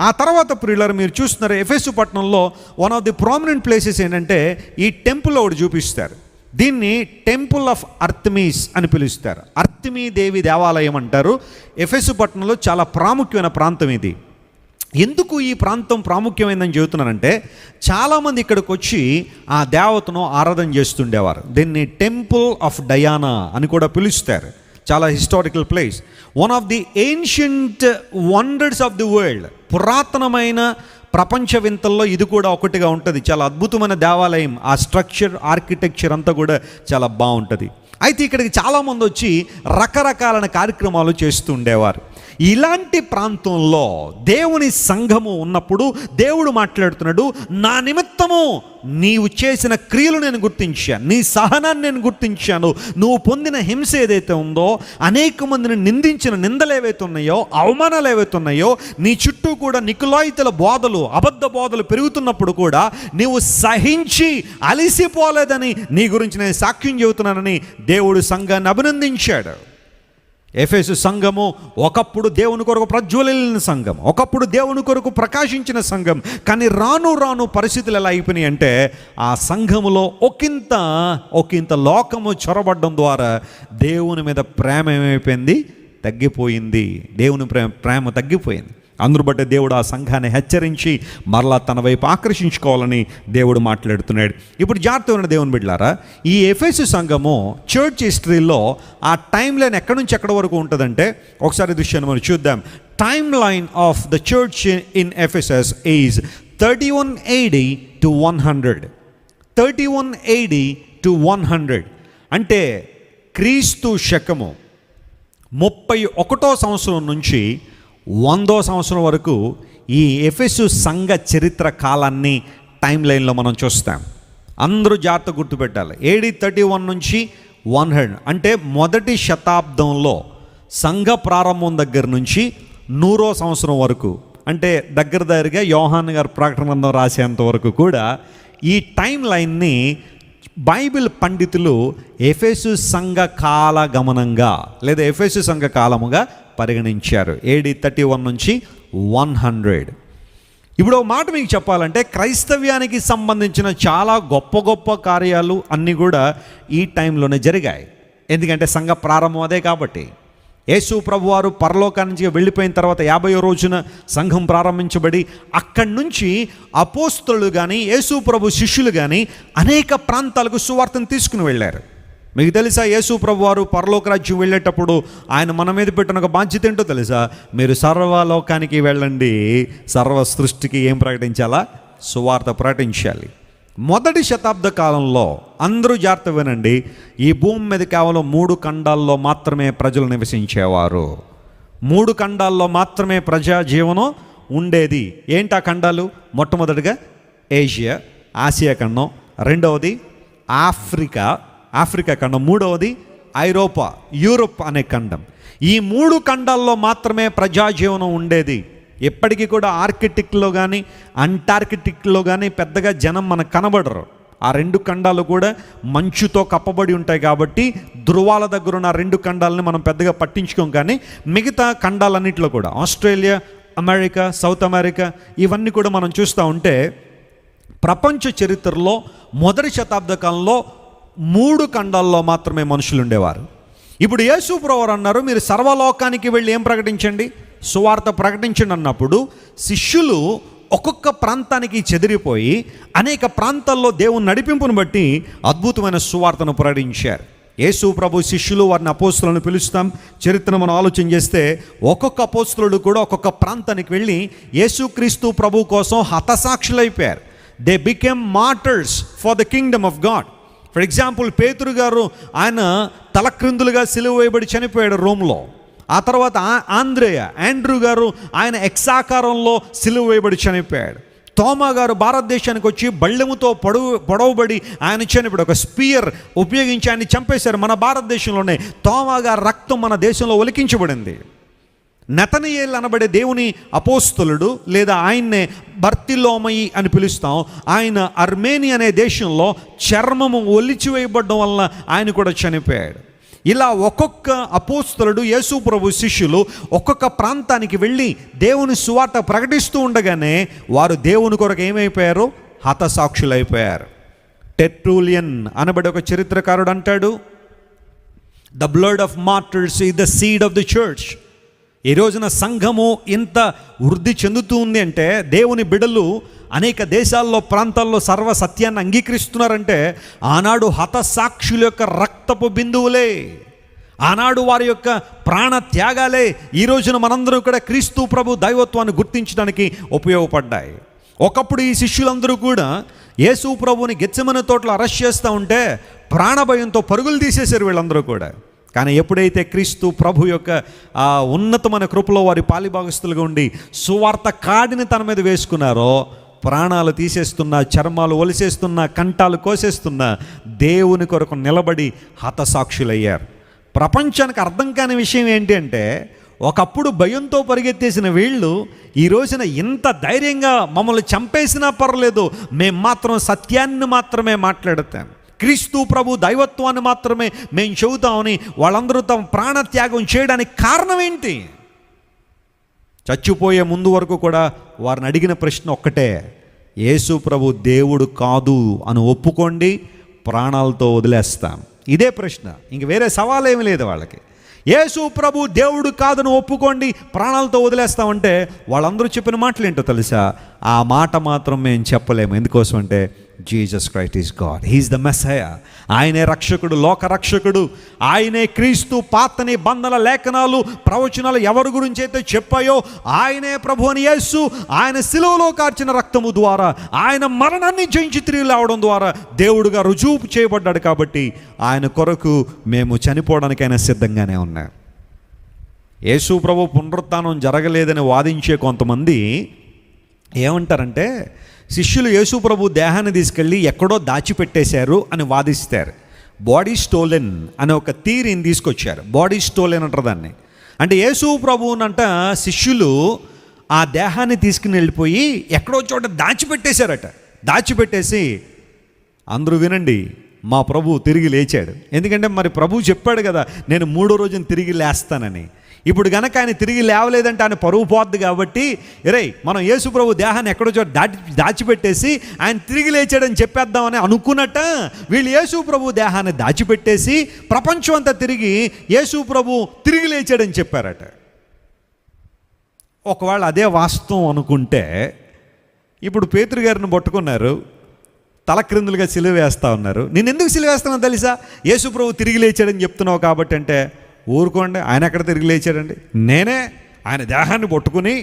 ఆ తర్వాత ప్రియులారా మీరు చూస్తున్నారు, ఎఫెసు పట్టణంలో one of the prominent places ఏంటంటే ఈ టెంపుల్ ఒకటి చూపిస్తారు. దీన్ని టెంపుల్ ఆఫ్ అర్తమీస్ అని పిలుస్తారు. అర్తమీ దేవి దేవాలయం అంటారు. ఎఫెసు పట్టణంలో చాలా ప్రాముఖ్యమైన ప్రాంతం ఇది. ఎందుకు ఈ ప్రాంతం ప్రాముఖ్యమైందని చెబుతున్నానంటే, చాలామంది ఇక్కడికి వచ్చి ఆ దేవతను ఆరాధన చేస్తుండేవారు. దీన్ని టెంపుల్ ఆఫ్ డయానా అని కూడా పిలుస్తారు. చాలా historical place. One of the ancient wonders of the world, పురాతనమైన ప్రపంచ వింతల్లో ఇది కూడా ఒకటిగా ఉంటుంది. చాలా అద్భుతమైన దేవాలయం. ఆ స్ట్రక్చర్, ఆర్కిటెక్చర్ అంతా కూడా చాలా బాగుంటుంది. అయితే ఇక్కడికి చాలామంది వచ్చి రకరకాలైన కార్యక్రమాలు చేస్తూ ఉండేవారు. ఇలాంటి ప్రాంతంలో దేవుని సంఘము ఉన్నప్పుడు దేవుడు మాట్లాడుతున్నాడు, నా నిమిత్తము నీవు చేసిన క్రియలు నేను గుర్తించాను, నీ సహనాన్ని నేను గుర్తించాను, నువ్వు పొందిన హింస ఏదైతే ఉందో, అనేక మందిని నిందించిన నిందలు ఏవైతే ఉన్నాయో, అవమానాలు ఏవైతే ఉన్నాయో, నీ చుట్టూ కూడా నికులాయితల బోధలు, అబద్ధ బోధలు పెరుగుతున్నప్పుడు కూడా నీవు సహించి అలిసిపోలేదని నీ గురించి నేను సాక్ష్యం చెబుతున్నానని దేవుడు సంఘాన్ని అభినందించాడు. ఎఫెసు సంఘము ఒకప్పుడు దేవుని కొరకు ప్రజ్వలిన సంఘం, ఒకప్పుడు దేవుని కొరకు ప్రకాశించిన సంఘం. కానీ రాను రాను పరిస్థితులు ఎలా అయిపోయినాయి అంటే, ఆ సంఘములో ఒకంత లోకము చొరబడ్డం ద్వారా దేవుని మీద ప్రేమ ఏమైపోయింది, తగ్గిపోయింది. దేవుని ప్రేమ తగ్గిపోయింది. అందును బట్టి దేవుడు ఆ సంఘాన్ని హెచ్చరించి మరలా తన వైపు ఆకర్షించుకోవాలని దేవుడు మాట్లాడుతున్నాడు. ఇప్పుడు జాగ్రత్తగా ఉన్న దేవుని బిడ్డలారా, ఈ ఎఫెసు సంఘము చర్చ్ హిస్టరీలో ఆ టైం లైన్ ఎక్కడి నుంచి ఎక్కడి వరకు ఉంటుందంటే, ఒకసారి దృశ్యాన్ని మనం చూద్దాం. Time line of the church in Ephesus is 31 AD to 100. 31 AD to 100 అంటే క్రీస్తు శకము 31వ సంవత్సరం నుంచి 100వ సంవత్సరం వరకు ఈ ఎఫెసు సంఘ చరిత్ర కాలాన్ని టైం లైన్లో మనం చూస్తాం. అందరూ జాగ్రత్త గుర్తుపెట్టాలి. AD 31 నుంచి 100 అంటే మొదటి శతాబ్దంలో సంఘ ప్రారంభం దగ్గర నుంచి 100వ సంవత్సరం వరకు, అంటే దగ్గరగా యోహాను గారు ప్రకటన గ్రంథం రాసేంత వరకు కూడా ఈ టైం లైన్ని బైబిల్ పండితులు ఎఫెసు సంఘ కాల గమనంగా లేదా ఎఫెసు సంఘ కాలముగా పరిగణించారు. AD 31 నుంచి 100. ఇప్పుడు ఒక మాట మీకు చెప్పాలంటే, క్రైస్తవ్యానికి సంబంధించిన చాలా గొప్ప గొప్ప కార్యాలు అన్నీ కూడా ఈ టైంలోనే జరిగాయి. ఎందుకంటే సంఘ ప్రారంభం అదే కాబట్టి. యేసు ప్రభువారు పరలోకానికి వెళ్ళిపోయిన తర్వాత 50వ రోజున సంఘం ప్రారంభించబడి అక్కడి నుంచి అపోస్తలులు కానీ యేసు ప్రభు శిష్యులు కానీ అనేక ప్రాంతాలకు సువార్తను తీసుకుని వెళ్ళారు. మీకు తెలుసా, యేసు ప్రభువారు పరలోక రాజ్యం వెళ్ళేటప్పుడు ఆయన మన మీద పెట్టిన ఒక బాధ్యత ఏంటో తెలుసా? మీరు సర్వలోకానికి వెళ్ళండి, సర్వ సృష్టికి ఏం ప్రకటించాలా? సువార్త ప్రకటించాలి. మొదటి శతాబ్ద కాలంలో అందరూ జాగ్రత్త వినండి, ఈ భూమి మీద కేవలం 3 ఖండాల్లో మాత్రమే ప్రజలు నివసించేవారు. 3 ఖండాల్లో మాత్రమే ప్రజా జీవనం ఉండేది. ఏంటి ఆ ఖండాలు? మొట్టమొదటిగా ఏషియా, ఆసియా ఖండం. రెండవది ఆఫ్రికా ఖండం. మూడవది ఐరోపా, యూరోప్ అనే ఖండం. ఈ 3 ఖండాల్లో మాత్రమే ప్రజాజీవనం ఉండేది. ఎప్పటికీ కూడా ఆర్కిటిక్లో కానీ అంటార్కిటిక్లో కానీ పెద్దగా జనం మనకు కనబడరు. ఆ 2 ఖండాలు కూడా మంచుతో కప్పబడి ఉంటాయి కాబట్టి ధృవాల దగ్గర ఉన్న 2 ఖండాలని మనం పెద్దగా పట్టించుకోం. కానీ మిగతా ఖండాలన్నింటిలో కూడా ఆస్ట్రేలియా, అమెరికా, సౌత్ అమెరికా ఇవన్నీ కూడా మనం చూస్తూ ఉంటే ప్రపంచ చరిత్రలో మొదటి శతాబ్ద కాలంలో 3 ఖండాల్లో మాత్రమే మనుషులు ఉండేవారు. ఇప్పుడు యేసు ప్రభువు అన్నారు, మీరు సర్వలోకానికి వెళ్ళి ఏం ప్రకటించండి? సువార్త ప్రకటించండి అన్నప్పుడు శిష్యులు ఒక్కొక్క ప్రాంతానికి చెదిరిపోయి అనేక ప్రాంతాల్లో దేవుని నడిపింపును బట్టి అద్భుతమైన సువార్తను ప్రకటించారు. యేసు ప్రభు శిష్యులు, వారిని అపోస్తులను పిలుస్తాం. చరిత్రను మనం ఆలోచన చేస్తే ఒక్కొక్క అపోస్తులుడు కూడా ఒక్కొక్క ప్రాంతానికి వెళ్ళి యేసుక్రీస్తు ప్రభు కోసం హతసాక్షులైపోయారు. They became martyrs for the kingdom of God. For example, పేతురు గారు ఆయన తలక్రిందులుగా సిలువ వేయబడి చనిపోయాడు రోమ్లో. ఆ తర్వాత ఆండ్రూ గారు ఆయన ఎక్సాకారంలో సిలువ వేయబడి చనిపోయాడు. తోమా గారు భారతదేశానికి వచ్చి బళ్ళెముతో పొడవబడి ఆయన చనిపోయాడు. ఒక స్పియర్ ఉపయోగించి ఆయన చంపేశారు మన భారతదేశంలోనే. తోమా గారి రక్తం మన దేశంలో ఒలికించబడింది. నతనయేలు అనబడే దేవుని అపోస్తలుడు, లేదా ఆయన్నే బర్తిలోమయి అని పిలుస్తాం, ఆయన అర్మేనియా అనే దేశంలో చర్మము ఒలిచివేయబడడం వల్ల ఆయన కూడా చనిపోయాడు. ఇలా ఒక్కొక్క అపోస్తలుడు, యేసు ప్రభు శిష్యులు ఒక్కొక్క ప్రాంతానికి వెళ్ళి దేవుని సువార్త ప్రకటిస్తూ ఉండగానే వారు దేవుని కొరకు ఏమైపోయారు? హతసాక్షులైపోయారు. టెర్టులియన్ అనబడే ఒక చరిత్రకారుడు అంటాడు, the blood of martyrs is the seed of the church. ఈ రోజున సంఘము ఇంత వృద్ధి చెందుతూ ఉంది అంటే, దేవుని బిడ్డలు అనేక దేశాల్లో, ప్రాంతాల్లో సర్వ సత్యాన్ని అంగీకరిస్తున్నారంటే ఆనాడు హతసాక్షుల యొక్క రక్తపు బిందువులే, ఆనాడు వారి యొక్క ప్రాణ త్యాగాలే ఈ రోజున మనందరం కూడా క్రీస్తు ప్రభు దైవత్వాన్ని గుర్తించడానికి ఉపయోగపడ్డాయి. ఒకప్పుడు ఈ శిష్యులందరూ కూడా యేసు ప్రభుని గెత్సెమనే తోటలో అరెస్ట్ చేస్తూ ఉంటే ప్రాణభయంతో పరుగులు తీసేశారు వీళ్ళందరూ కూడా. కానీ ఎప్పుడైతే క్రీస్తు ప్రభు యొక్క ఆ ఉన్నతమైన కృపలో వారి పాలిభాగస్తులుగా ఉండి సువార్త కాడిని తన మీద వేసుకున్నారో, ప్రాణాలు తీసేస్తున్నా, చర్మాలు ఒలిసేస్తున్నా, కంఠాలు కోసేస్తున్నా దేవుని కొరకు నిలబడి హతసాక్షులయ్యారు. ప్రపంచానికి అర్థం కాని విషయం ఏంటి అంటే, ఒకప్పుడు భయంతో పరిగెత్తేసిన వీళ్ళు ఈ రోజున ఇంత ధైర్యంగా మమ్మల్ని చంపేసినా పర్లేదు, మేము మాత్రం సత్యాన్ని మాత్రమే మాట్లాడతాం, క్రీస్తు ప్రభు దైవత్వాన్ని మాత్రమే మేము చెబుతామని వాళ్ళందరూ తమ ప్రాణత్యాగం చేయడానికి కారణం ఏంటి? చచ్చిపోయే ముందు వరకు కూడా వారిని అడిగిన ప్రశ్న ఒక్కటే, యేసు ప్రభు దేవుడు కాదు అని ఒప్పుకోండి, ప్రాణాలతో వదిలేస్తాం. ఇదే ప్రశ్న, ఇంక వేరే సవాల్ ఏమీ లేదు వాళ్ళకి. యేసు ప్రభు దేవుడు కాదని ఒప్పుకోండి, ప్రాణాలతో వదిలేస్తామంటే వాళ్ళందరూ చెప్పిన మాటలు ఏంటో తెలుసా? ఆ మాట మాత్రం మేము చెప్పలేము. ఎందుకోసం అంటే Jesus Christ is God, he is the messiah. ఆయనే రక్షకుడు, లోక రక్షకుడు, ఆయనే క్రీస్తు. పాత నిబంధనల లేఖనాలు, ప్రవచనాలు ఎవరి గురించి అయితే చెప్పాయో ఆయనే ప్రభు అని యేసు ఆయన శిలువలో కార్చిన రక్తము ద్వారా, ఆయన మరణాన్ని జయించి తిరిగి లేవడం ద్వారా దేవుడుగా రుజువు చేయబడ్డాడు. కాబట్టి ఆయన కొరకు మేము చనిపోవడానికైనా సిద్ధంగానే ఉన్నాం. యేసు ప్రభు పునరుత్థానం జరగలేదని వాదించే కొంతమంది ఏమంటారంటే, శిష్యులు యేసు ప్రభు దేహాన్ని తీసుకెళ్ళి ఎక్కడో దాచిపెట్టేశారు అని వాదిస్తారు. బాడీ స్టోలెన్ అనే ఒక థియరీని తీసుకొచ్చారు. బాడీ స్టోలెన్ అంటారు దాన్ని. అంటే యేసు ప్రభువునంట శిష్యులు ఆ దేహాన్ని తీసుకుని వెళ్ళిపోయి ఎక్కడో చోట దాచిపెట్టేశారట. దాచిపెట్టేసి, అందరూ వినండి, మా ప్రభు తిరిగి లేచాడు. ఎందుకంటే మరి ప్రభు చెప్పాడు కదా, నేను 3వ రోజున తిరిగి లేస్తానని. ఇప్పుడు కనుక ఆయన తిరిగి లేవలేదంటే ఆయన పరువు పోద్ది. కాబట్టి మనం యేసు ప్రభు దేహాన్ని ఎక్కడో చోట దాచిపెట్టేసి ఆయన తిరిగి లేచాడని చెప్పేద్దామని అనుకున్నట్ట వీళ్ళు యేసు ప్రభు దేహాన్ని దాచిపెట్టేసి ప్రపంచం అంతా తిరిగి యేసు ప్రభు తిరిగి లేచాడని చెప్పారట. ఒకవేళ అదే వాస్తవం అనుకుంటే, ఇప్పుడు పేతురు గారిని పట్టుకున్నారు, తలక్రిందులుగా సిలువ వేస్తూ ఉన్నారు. నేను ఎందుకు సిలువ వేస్తానో తెలుసా? యేసు ప్రభు తిరిగి లేచాడని చెప్తున్నావు కాబట్టి అంటే, ఊరుకోండి, ఆయన ఎక్కడ తిరిగి లేచాడండి? నేనే ఆయన దేహాన్ని పట్టుకుని,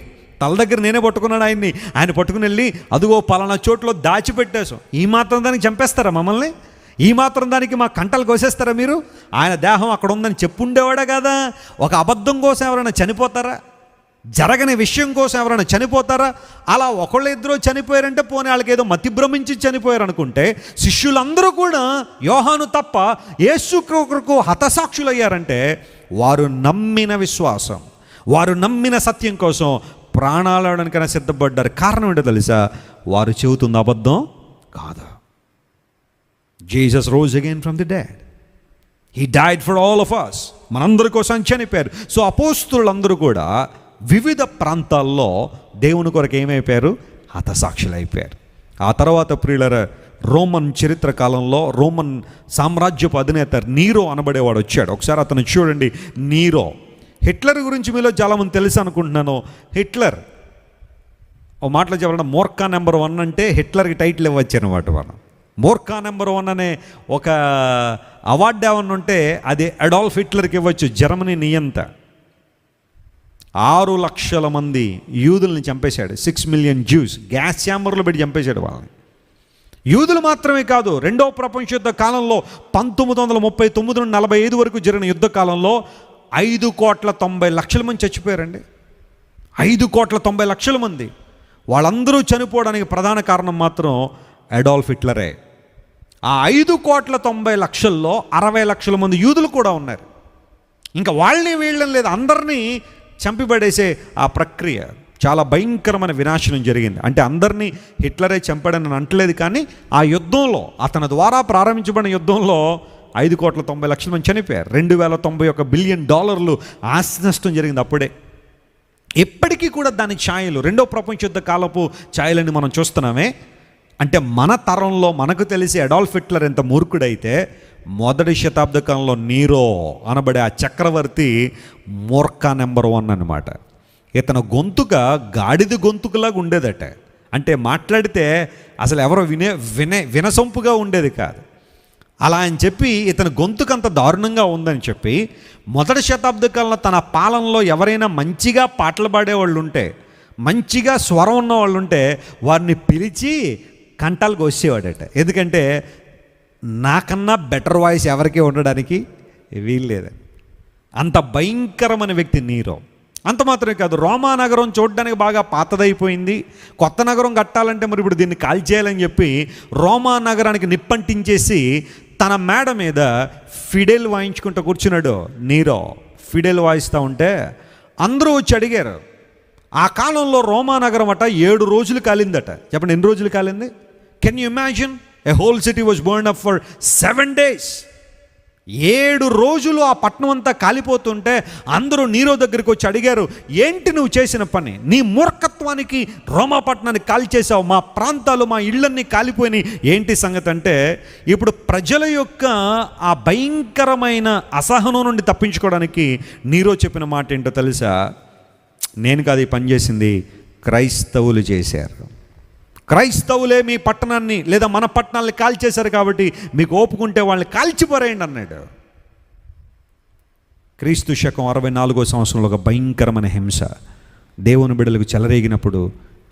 తల దగ్గర నేనే పట్టుకున్నాను ఆయన్ని. ఆయన పట్టుకుని వెళ్ళి అదిగో పలానా చోట్లో దాచిపెట్టేసాం. ఈ మాత్రం దానికి చంపేస్తారా మమ్మల్ని? ఈ మాత్రం దానికి మా కంటలు కోసేస్తారా మీరు? ఆయన దేహం అక్కడ ఉందని చెప్పుండేవాడా కదా? ఒక అబద్ధం కోసం ఎవరైనా చనిపోతారా? జరగని విషయం కోసం ఎవరైనా చనిపోతారా? అలా ఒకళ్ళిద్దరూ చనిపోయారంటే పోనీ వాళ్ళకి ఏదో మతి భ్రమించి చనిపోయారు అనుకుంటే, శిష్యులందరూ కూడా యోహాను తప్ప యేసు కొరకు హతసాక్షులయ్యారంటే వారు నమ్మిన విశ్వాసం, వారు నమ్మిన సత్యం కోసం ప్రాణాలు అవడానికైనా సిద్ధపడ్డారు. కారణం ఏంటో తెలుసా? వారు చెబుతున్న అబద్ధం కాదు. Jesus rose again from the dead. He died for all of us. మనందరి కోసం చనిపోయారు. సో అపోస్తులందరూ కూడా వివిధ ప్రాంతాల్లో దేవుని కొరకు ఏమైపోయారు? హతసాక్షులు అయిపోయారు. ఆ తర్వాత ప్రియులరా, రోమన్ చరిత్ర కాలంలో రోమన్ సామ్రాజ్యపు అధినేత నీరో అనబడేవాడు వచ్చాడు. ఒకసారి అతను చూడండి. నీరో. హిట్లర్ గురించి మీలో చాలామంది తెలుసు అనుకుంటున్నాను. హిట్లర్ ఓ మాటలో చెప్పాలంటే మోర్కా నెంబర్ 1 అంటే హిట్లర్కి టైటిల్ ఇవ్వచ్చు అనమాట. మనం మోర్కా నెంబర్ 1 అనే ఒక అవార్డు ఏమన్నా ఉంటే అది అడాల్ఫ్ హిట్లర్కి ఇవ్వచ్చు. జర్మనీ నియంత 6 లక్షల మంది యూదుల్ని చంపేశాడు. 6 మిలియన్ జ్యూస్ గ్యాస్ ఛాంబర్లో పెట్టి చంపేశాడు వాళ్ళని. యూదులు మాత్రమే కాదు, రెండవ ప్రపంచ యుద్ధ కాలంలో 1939 నుండి 45 వరకు జరిగిన యుద్ధ కాలంలో 5,90,00,000 మంది చచ్చిపోయారండి. 5,90,00,000 మంది. వాళ్ళందరూ చనిపోవడానికి ప్రధాన కారణం మాత్రం అడాల్ఫ్ హిట్లరే. ఆ 5,90,00,000లో 60 లక్షల మంది యూదులు కూడా ఉన్నారు. ఇంకా వాళ్ళని వీళ్ళని లేదు, అందరినీ చంపిపడేసే ఆ ప్రక్రియ చాలా భయంకరమైన వినాశనం జరిగింది. అంటే అందరినీ హిట్లరే చంపాడని అంటలేదు, కానీ ఆ యుద్ధంలో అతని ద్వారా ప్రారంభించబడిన యుద్ధంలో 5,90,00,000 మంది చనిపోయారు. $2,091 బిలియన్ ఆస్తి నష్టం జరిగింది అప్పుడే. ఎప్పటికీ కూడా దాని ఛాయలు, రెండో ప్రపంచ యుద్ధ కాలపు ఛాయలని మనం చూస్తున్నామే. అంటే మన తరంలో మనకు తెలిసి అడాల్ఫ్ హిట్లర్ ఎంత మూర్ఖుడైతే, మొదటి శతాబ్ద కాలంలో నీరో అనబడే ఆ చక్రవర్తి మోర్కా నెంబర్ 1 అన్నమాట. ఇతను గొంతుక గాడిద గొంతుకులాగా ఉండేదట. అంటే మాట్లాడితే అసలు ఎవరో వినసొంపుగా ఉండేది కాదు. అలా అని చెప్పి ఇతని గొంతుకు అంత దారుణంగా ఉందని చెప్పి మొదటి శతాబ్ద కాలంలో తన పాలనలో ఎవరైనా మంచిగా పాటలు పాడేవాళ్ళు ఉంటే, మంచిగా స్వరం ఉన్న వాళ్ళు ఉంటే వారిని పిలిచి కంటాలకు వచ్చేవాడట. ఎందుకంటే నాకన్నా బెటర్ వాయిస్ ఎవరికి ఉండడానికి వీల్లేదు. అంత భయంకరమైన వ్యక్తి నీరో. అంత మాత్రమే కాదు, రోమా నగరం చూడడానికి బాగా పాతదైపోయింది. కొత్త నగరం కట్టాలంటే మరి ఇప్పుడు దీన్ని కాల్చేయాలని చెప్పి రోమా నగరానికి నిప్పంటించేసి తన మేడ మీద ఫిడెల్ వాయించుకుంటూ కూర్చున్నాడు నీరో. ఫిడెల్ వాయిస్తూ ఉంటే అందరూ వచ్చి అడిగారు. ఆ కాలంలో రోమా నగరం అట 7 రోజులు కాలిందట. చెప్పండి, ఎన్ని రోజులు కాలింది? Can you imagine? A whole city was burned up for 7 days. 7 రోజులు ఆ పట్టణం అంతా కాలిపోతుంటే అందరూ నీరో దగ్గరికి వచ్చి అడిగారు, ఏంటి నువ్వు చేసిన పని? నీ మూర్ఖత్వానికి రోమా పట్టణాన్ని కాల్చేసావు, మా ప్రాంతాలు మా ఇళ్ళన్నీ కాలిపోయినాయి, ఏంటి సంగతి అంటే, ఇప్పుడు ప్రజల యొక్క ఆ భయంకరమైన అసహనం నుండి తప్పించుకోవడానికి నీరో చెప్పిన మాట ఏంటో తెలుసా? నేను కాదు ఈ పని చేసింది, క్రైస్తవులు చేశారు. క్రైస్తవులే మీ పట్టణాన్ని లేదా మన పట్టణాన్ని కాల్చేశారు, కాబట్టి మీకు ఓపుకుంటే వాళ్ళని కాల్చిపోరేయండి అన్నాడు. క్రీస్తు శకం 64వ సంవత్సరంలో ఒక భయంకరమైన హింస దేవుని బిడ్డలకు చెలరేగినప్పుడు,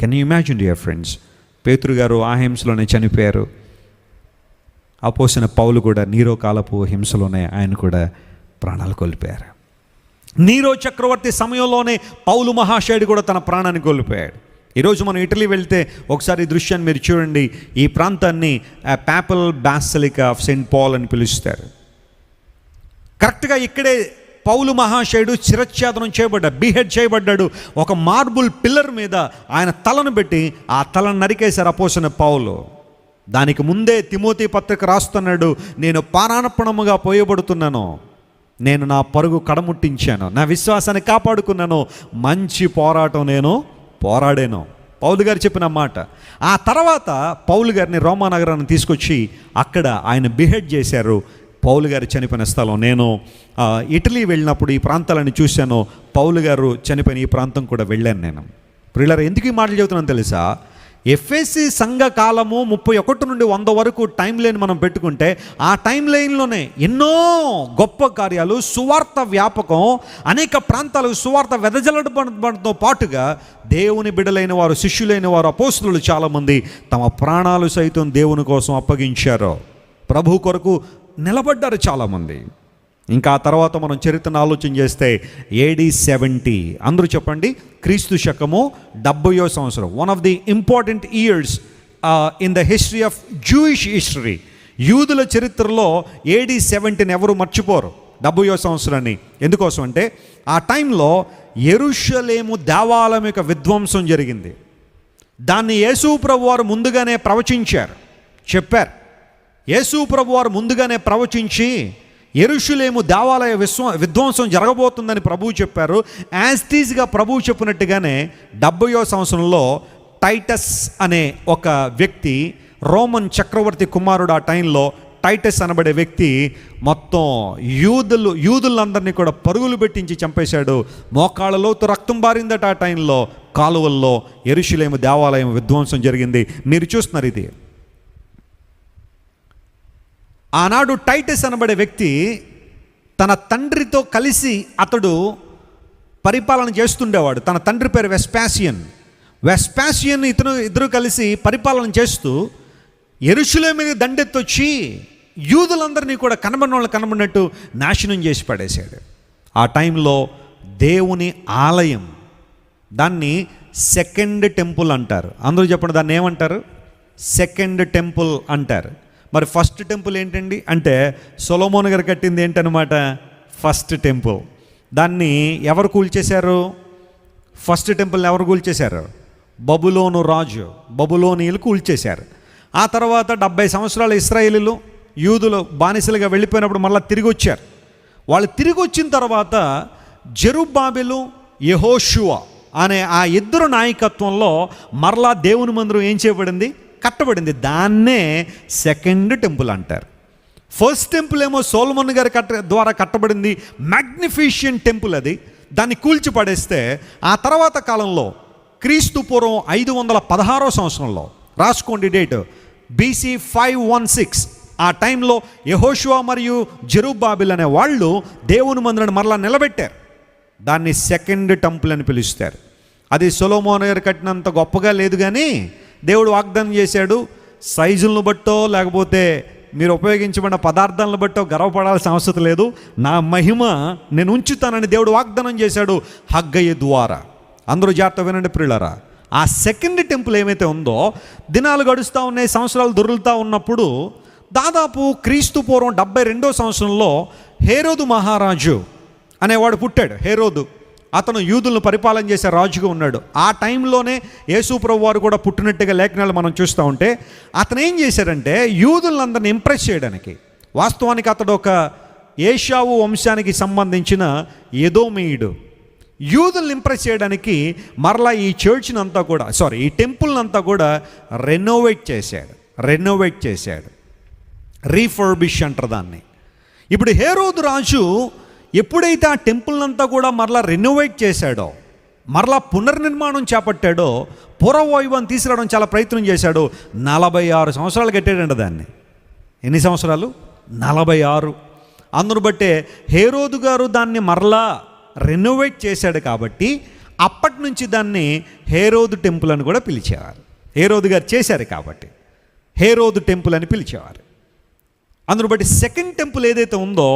can you imagine dear friends, పేతురు గారు ఆ హింసలోనే చనిపోయారు. అపోసిన పౌలు కూడా నీరో కాలపు హింసలోనే ఆయన కూడా ప్రాణాలు కోల్పోయారు. నీరో చక్రవర్తి సమయంలోనే పౌలు మహాశయుడు కూడా తన ప్రాణాన్ని కోల్పోయాడు. ఈరోజు మనం ఇటలీ వెళ్తే ఒకసారి ఈ దృశ్యాన్ని మీరు చూడండి. ఈ ప్రాంతాన్ని Papal Basilica of Saint Paul అని పిలుస్తారు. కరెక్ట్గా ఇక్కడే పౌలు మహాశయుడు శిరచ్ఛేదనం చేయబడ్డాడు, బీహెడ్ చేయబడ్డాడు. ఒక మార్బుల్ పిల్లర్ మీద ఆయన తలను పెట్టి ఆ తలను నరికేశారు అపోసిన పౌలు. దానికి ముందే తిమోతి పత్రిక రాస్తున్నాడు, నేను పానార్పణముగా పోయబడుతున్నాను, నేను నా పరుగు కడముట్టించాను, నా విశ్వాసాన్ని కాపాడుకున్నాను, మంచి పోరాటం నేను పోరాడాను. పౌలు గారు చెప్పిన మాట. ఆ తర్వాత పౌలు గారిని రోమా నగరాన్ని తీసుకొచ్చి అక్కడ ఆయన బిహెడ్ చేశారు. పౌలు గారు చనిపోయిన స్థలం. నేను ఇటలీ వెళ్ళినప్పుడు ఈ ప్రాంతాలను చూశాను. పౌలు గారు చనిపోయిన ఈ ప్రాంతం కూడా వెళ్ళాను నేను. ప్రియులారా, ఎందుకు ఈ మాటలు చెబుతున్నాను తెలుసా? ఎఫెసీ సంఘ కాలము 31 నుండి 100 వరకు టైం లైన్ మనం పెట్టుకుంటే ఆ టైం లైన్లోనే ఎన్నో గొప్ప కార్యాలు, సువార్త వ్యాపకం, అనేక ప్రాంతాలకు సువార్త వెదజల్లడంతో పాటుగా దేవుని బిడ్డలైన వారు, శిష్యులైన వారు, అపోస్తలులు చాలామంది తమ ప్రాణాలు సైతం దేవుని కోసం అప్పగించారు. ప్రభు కొరకు నిలబడ్డారు చాలామంది. ఇంకా ఆ తర్వాత మనం చరిత్రను ఆలోచన చేస్తే AD 70, అందరూ చెప్పండి, క్రీస్తు శకము 70వ సంవత్సరం. One of the important years in the history of Jewish history. యూదుల చరిత్రలో AD 70 ఎవరు మర్చిపోరు, 70వ సంవత్సరాన్ని. ఎందుకోసం అంటే ఆ టైంలో యెరూషలేము దేవాలయం యొక్క విధ్వంసం జరిగింది. దాన్ని యేసు ప్రభు వారు ముందుగానే ప్రవచించారు, చెప్పారు. యేసు ప్రభు వారు ముందుగానే ప్రవచించి యెరూషలేము దేవాలయ విధ్వంసం జరగబోతుందని ప్రభువు చెప్పారు. యాజ్ టీజ్గా ప్రభువు చెప్పినట్టుగానే 70వ సంవత్సరంలో టైటస్ అనే ఒక వ్యక్తి, రోమన్ చక్రవర్తి కుమారుడు ఆ టైంలో, టైటస్ అనబడే వ్యక్తి మొత్తం యూదులందరినీ కూడా పరుగులు పెట్టించి చంపేశాడు. మోకాళ్ళలోతు రక్తం బారిందట ఆ టైంలో. కాలువల్లో యెరూషలేము దేవాలయం విధ్వంసం జరిగింది. మీరు చూస్తున్నారు ఇది. ఆనాడు టైటస్ అనబడే వ్యక్తి తన తండ్రితో కలిసి అతడు పరిపాలన చేస్తుండేవాడు. తన తండ్రి పేరు వెస్పాసియన్ ఇద్దరు కలిసి పరిపాలన చేస్తూ యెరూషలేము మీద దండెత్తొచ్చి యూదులందరినీ కూడా కనబడినట్టు నాశనం చేసి పడేశాడు. ఆ టైంలో దేవుని ఆలయం, దాన్ని సెకండ్ టెంపుల్ అంటారు. అందరూ చెప్పండి, దాన్ని ఏమంటారు? సెకండ్ టెంపుల్ అంటారు. మరి ఫస్ట్ టెంపుల్ ఏంటండి అంటే సొలొమోను గారు కట్టింది ఏంటనమాట? First temple. దాన్ని ఎవరు కూల్చేశారు? ఫస్ట్ టెంపుల్ని ఎవరు కూల్చేశారు? బబులోను రాజు, బబులోనీయులు కూల్చేశారు. ఆ తర్వాత 70 సంవత్సరాలు ఇశ్రాయేలీలు యూదులు బానిసలుగా వెళ్ళిపోయినప్పుడు మళ్ళీ తిరిగి వచ్చారు. వాళ్ళు తిరిగి వచ్చిన తర్వాత జెరుబ్బాబెలు, యెహోషువ అనే ఆ ఇద్దరు నాయకత్వంలో మరలా దేవుని మందిరం ఏం చేయబడింది? కట్టబడింది. దాన్నే సెకండ్ టెంపుల్ అంటారు. ఫస్ట్ టెంపుల్ ఏమో సొలొమోను గారి ద్వారా కట్టబడింది, మ్యాగ్నిఫిషియంట్ టెంపుల్. అది దాన్ని కూల్చి పడేస్తే ఆ తర్వాత కాలంలో క్రీస్తు పూర్వం 516వ సంవత్సరంలో, రాసుకోండి డేట్, BC 516, ఆ టైంలో యెహోషువ మరియు జెరుబ్బాబెల్ అనే వాళ్ళు దేవుని మందిరాన్ని మరలా నిలబెట్టారు. దాన్ని సెకండ్ టెంపుల్ అని పిలుస్తారు. అది సొలొమోను గారు కట్టినంత గొప్పగా లేదు, కానీ దేవుడు వాగ్దానం చేశాడు, సైజులను బట్టో లేకపోతే మీరు ఉపయోగించబడిన పదార్థాలను బట్టో గర్వపడాల్సిన అవసరం లేదు, నా మహిమ నేను ఉంచుతానని దేవుడు వాగ్దానం చేశాడు హగ్గయి ద్వారా. అందరూ జాగ్రత్త వినండి ప్రియులారా. ఆ సెకండ్ టెంపుల్ ఏమైతే ఉందో, దినాలు గడుస్తూ ఉన్నాయి, సంవత్సరాలు దొరుకుతూ ఉన్నప్పుడు దాదాపు క్రీస్తు పూర్వం 72వ సంవత్సరంలో హేరోదు మహారాజు అనేవాడు పుట్టాడు. హేరోదు, అతను యూదులను పరిపాలన చేసే రాజుగా ఉన్నాడు. ఆ టైంలోనే యేసు ప్రభు వారు కూడా పుట్టినట్టుగా లేఖనాలు మనం చూస్తూ ఉంటే, అతను ఏం చేశాడంటే యూదులందరిని ఇంప్రెస్ చేయడానికి, వాస్తవానికి అతడు ఒక ఏషావు వంశానికి సంబంధించిన ఎదోమీయుడు. యూదులను ఇంప్రెస్ చేయడానికి మరలా ఈ చర్చ్ని అంతా కూడా, ఈ టెంపుల్ని అంతా కూడా రెనోవేట్ చేశాడు. రీఫర్బిష్ అంటారు దాన్ని. ఇప్పుడు హేరోదు రాజు ఎప్పుడైతే ఆ టెంపుల్ని అంతా కూడా మరలా రెనోవేట్ చేశాడో, మరలా పునర్నిర్మాణం చేపట్టాడో, పూర్వవైభవం తీసుకురావడం చాలా ప్రయత్నం చేశాడు. 46 సంవత్సరాలు కట్టాడంట దాన్ని. ఎన్ని సంవత్సరాలు? 46. అందును బట్టే హేరోదు గారు దాన్ని మరలా రెనోవేట్ చేశాడు కాబట్టి అప్పటి నుంచి దాన్ని హేరోదు టెంపుల్ అని కూడా పిలిచేవారు. హేరోదు గారు చేశారు కాబట్టి హేరోదు టెంపుల్ అని పిలిచేవారు. అందును బట్టి సెకండ్ టెంపుల్ ఏదైతే ఉందో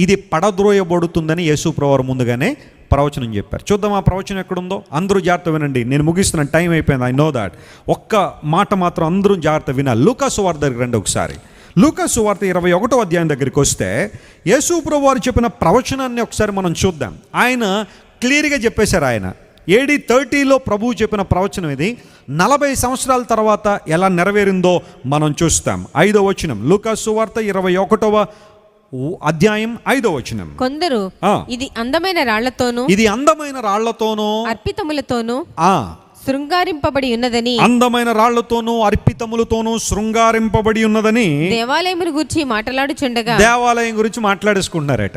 ఇది పడద్రోయబడుతుందని యేసు ప్రభువు ముందుగానే ప్రవచనం చెప్పారు. చూద్దాం ఆ ప్రవచనం ఎక్కడుందో. అందరూ జాగ్రత్త వినండి, నేను ముగిస్తున్నాను, టైం అయిపోయింది, ఐ నో దాట్. ఒక్క మాట మాత్రం అందరూ జాగ్రత్త వినాలి. లూకా సువార్త దగ్గరికి రండి ఒకసారి. లూకా సువార్త 21వ అధ్యాయం దగ్గరికి వస్తే యేసు ప్రభువు వారు చెప్పిన ప్రవచనాన్ని ఒకసారి మనం చూద్దాం. ఆయన క్లియర్గా చెప్పేశారు. ఆయన AD 30లో ప్రభువు చెప్పిన ప్రవచనం ఇది. 40 సంవత్సరాల తర్వాత ఎలా నెరవేరిందో మనం చూస్తాం. 5వ వచనం, లూకా సువార్త 21వ అధ్యాయం 5వ వచనం. కొందరు ఇది అందమైన రాళ్లతోనూ అర్పితములతోనూ శృంగారింపబడి ఉన్నదని, అందమైన రాళ్లతోనూ అర్పితములతోనూ శృంగారింపబడి ఉన్నదని దేవాలయం గురించి మాట్లాడేసుకుంటున్నారట.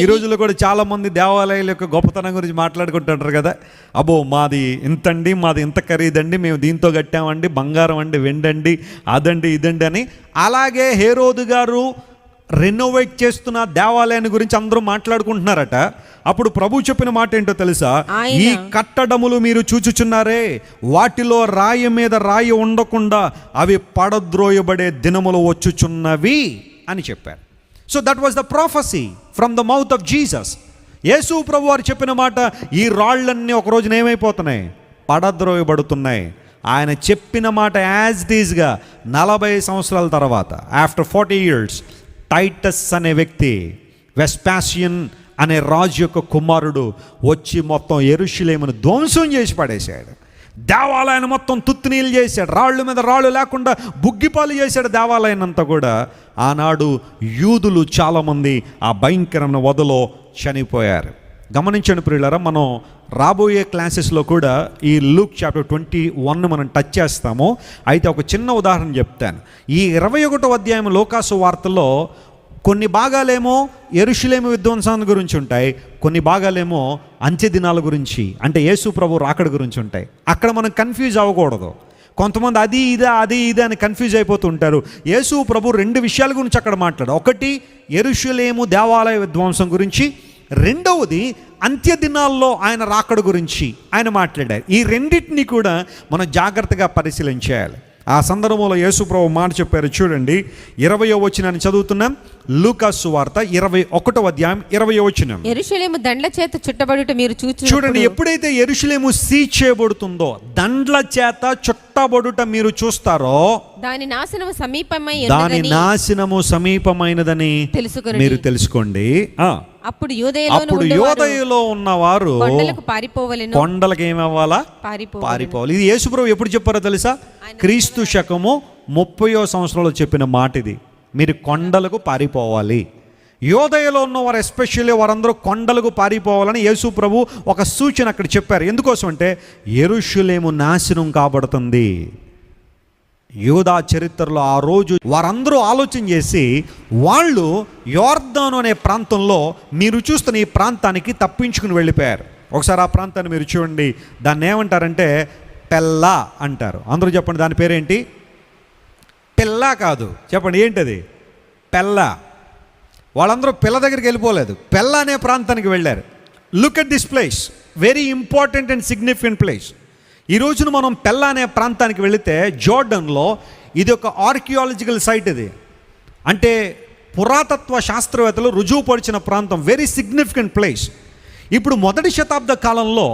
ఈ రోజుల్లో కూడా చాలా మంది దేవాలయాల యొక్క గొప్పతనం గురించి మాట్లాడుకుంటుంటారు కదా. అబ్బో మాది ఇంతండి, మాది ఇంత ఖరీదండి, మేము దీంతో కట్టామండి, బంగారం అండి, వెండండి, అదండి ఇదండి అని. అలాగే హేరోదు గారు రెనోవేట్ చేస్తున్న దేవాలయాన్ని గురించి అందరూ మాట్లాడుకుంటున్నారట. అప్పుడు ప్రభు చెప్పిన మాట ఏంటో తెలుసా? ఈ కట్టడములు మీరు చూచుచున్నారే, వాటిలో రాయి మీద రాయి ఉండకుండా అవి పడద్రోయబడే దినములు వచ్చుచున్నవి అని చెప్పారు. So that was the prophecy from the mouth of Jesus. యేసు ప్రభు వారు చెప్పిన మాట, ఈ రాళ్ళన్నీ ఒక రోజున ఏమైపోతున్నాయి? పడద్రోయబడుతున్నాయి. ఆయన చెప్పిన మాట యాజ్ డీజ్గా 40 సంవత్సరాల తర్వాత, ఆఫ్టర్ 40 years, టైటస్ అనే వ్యక్తి, వెస్పాసియన్ అనే రాజు యొక్క కుమారుడు వచ్చి మొత్తం యెరూషలేమును ధ్వంసం చేసి పడేశాడు. దేవాలయాన్ని మొత్తం తుత్తునీలు చేశాడు. రాళ్ళు మీద రాళ్ళు లేకుండా బుగ్గిపాలు చేశాడు దేవాలయాన్ని అంతా కూడా. ఆనాడు యూదులు చాలామంది ఆ భయంకరమైన వధలో చనిపోయారు. గమనించండి ప్రియులారా, మనం రాబోయే క్లాసెస్లో కూడా ఈ లూక్ చాప్టర్ 21 మనం టచ్ చేస్తాము. అయితే ఒక చిన్న ఉదాహరణ చెప్తాను. ఈ 21వ అధ్యాయం లోకాసు వార్తల్లో కొన్ని భాగాలేమో యెరూషలేము విధ్వంసాన్ని గురించి ఉంటాయి, కొన్ని భాగాలేమో అంత్య దినాల గురించి, అంటే యేసు ప్రభు రాకడ గురించి ఉంటాయి. అక్కడ మనం కన్ఫ్యూజ్ అవ్వకూడదు. కొంతమంది అది ఇదే అని కన్ఫ్యూజ్ అయిపోతూ ఉంటారు. యేసు ప్రభు 2 విషయాల గురించి అక్కడ మాట్లాడు. ఒకటి యెరూషలేము దేవాలయ విధ్వంసం గురించి, రెండవది అంత్య దినాల్లో ఆయన రాకడ గురించి ఆయన మాట్లాడారు. ఈ రెండింటిని కూడా మనం జాగ్రత్తగా పరిశీలించాలి. ఆ సందర్భంలో యేసు ప్రభు మాట చెప్పారు. చూడండి, 20వ వచనాన్ని చదువుతున్నాం. లూకాసు వార్త 21వ అధ్యాయం 20వ వచనం. యెరూషలేము దండ్ల చేత చుట్టబడుట మీరు చూడండి, ఎప్పుడైతే యెరూషలేము సీజ్ చేయబడుతుందో, దండ్ల చేత చుట్టబడుట మీరు చూస్తారో, దాని నాశనము సమీపమైనదని మీరు తెలుసుకోండి. అప్పుడు యూదయలో ఉన్నవారు కొండలకు ఏమవ్వాలా? పారిపోవాలి. ఇది యేసుప్రభు ఎప్పుడు చెప్పారో తెలుసా? క్రీస్తు శకము 30వ సంవత్సరంలో చెప్పిన మాట ఇది. మీరు కొండలకు పారిపోవాలి. యూదయలో ఉన్నవారు ఎస్పెషల్లీ వారందరూ కొండలకు పారిపోవాలని యేసు ప్రభు ఒక సూచన అక్కడ చెప్పారు. ఎందుకోసం అంటే యెరూషలేము నాశనం కాబడుతుంది. యూదా చరిత్రలో ఆ రోజు వారందరూ ఆలోచన చేసి వాళ్ళు యోర్దాను అనే ప్రాంతంలో మీరు చూస్తున్న ఈ ప్రాంతానికి తప్పించుకుని వెళ్ళిపోయారు. ఒకసారి ఆ ప్రాంతాన్ని మీరు చూడండి. దాన్ని ఏమంటారంటే పెల్లా అంటారు. అందరూ చెప్పండి, దాని పేరేంటి? పెల్లా కాదు, చెప్పండి ఏంటది? పెల్లా. వాళ్ళందరూ పిల్ల దగ్గరికి వెళ్ళిపోలేదు, పెల్లా అనే ప్రాంతానికి వెళ్ళారు. Look at this place, very important and significant place. ఈ రోజున మనం పెల్లా అనే ప్రాంతానికి వెళితే జోర్డన్లో ఇది ఒక ఆర్కియాలజికల్ సైట్. ఇది అంటే పురాతత్వ శాస్త్రవేత్తలు రుజువుపరిచిన ప్రాంతం, వెరీ సిగ్నిఫికెంట్ ప్లేస్. ఇప్పుడు 1వ శతాబ్ద కాలంలో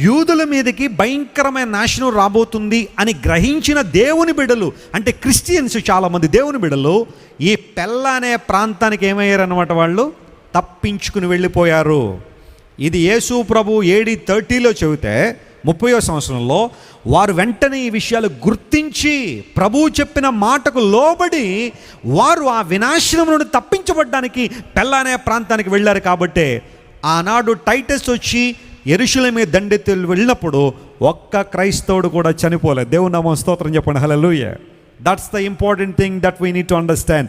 యూదుల మీదకి భయంకరమైన నాశనం రాబోతుంది అని గ్రహించిన దేవుని బిడ్డలు, అంటే క్రిస్టియన్స్ చాలామంది దేవుని బిడ్డలు ఈ పెల్లా అనే ప్రాంతానికి ఏమయ్యారు అన్నమాట? వాళ్ళు తప్పించుకుని వెళ్ళిపోయారు. ఇది యేసు ప్రభు AD 30లో చెబితే 30వ సంవత్సరంలో వారు వెంటనే ఈ విషయాలు గుర్తించి ప్రభువు చెప్పిన మాటకు లోబడి వారు ఆ వినాశనం నుండి తప్పించబడ్డానికి పెల్లా అనే ప్రాంతానికి వెళ్ళారు. కాబట్టి ఆనాడు టైటస్ వచ్చి యెరూషలేము మీద దండెత్తి వెళ్ళినప్పుడు ఒక్క క్రైస్తవుడు కూడా చనిపోలేదు. దేవుని నామం స్తోత్రం చెప్పండి, hallelujah. That's the important thing that we need to understand.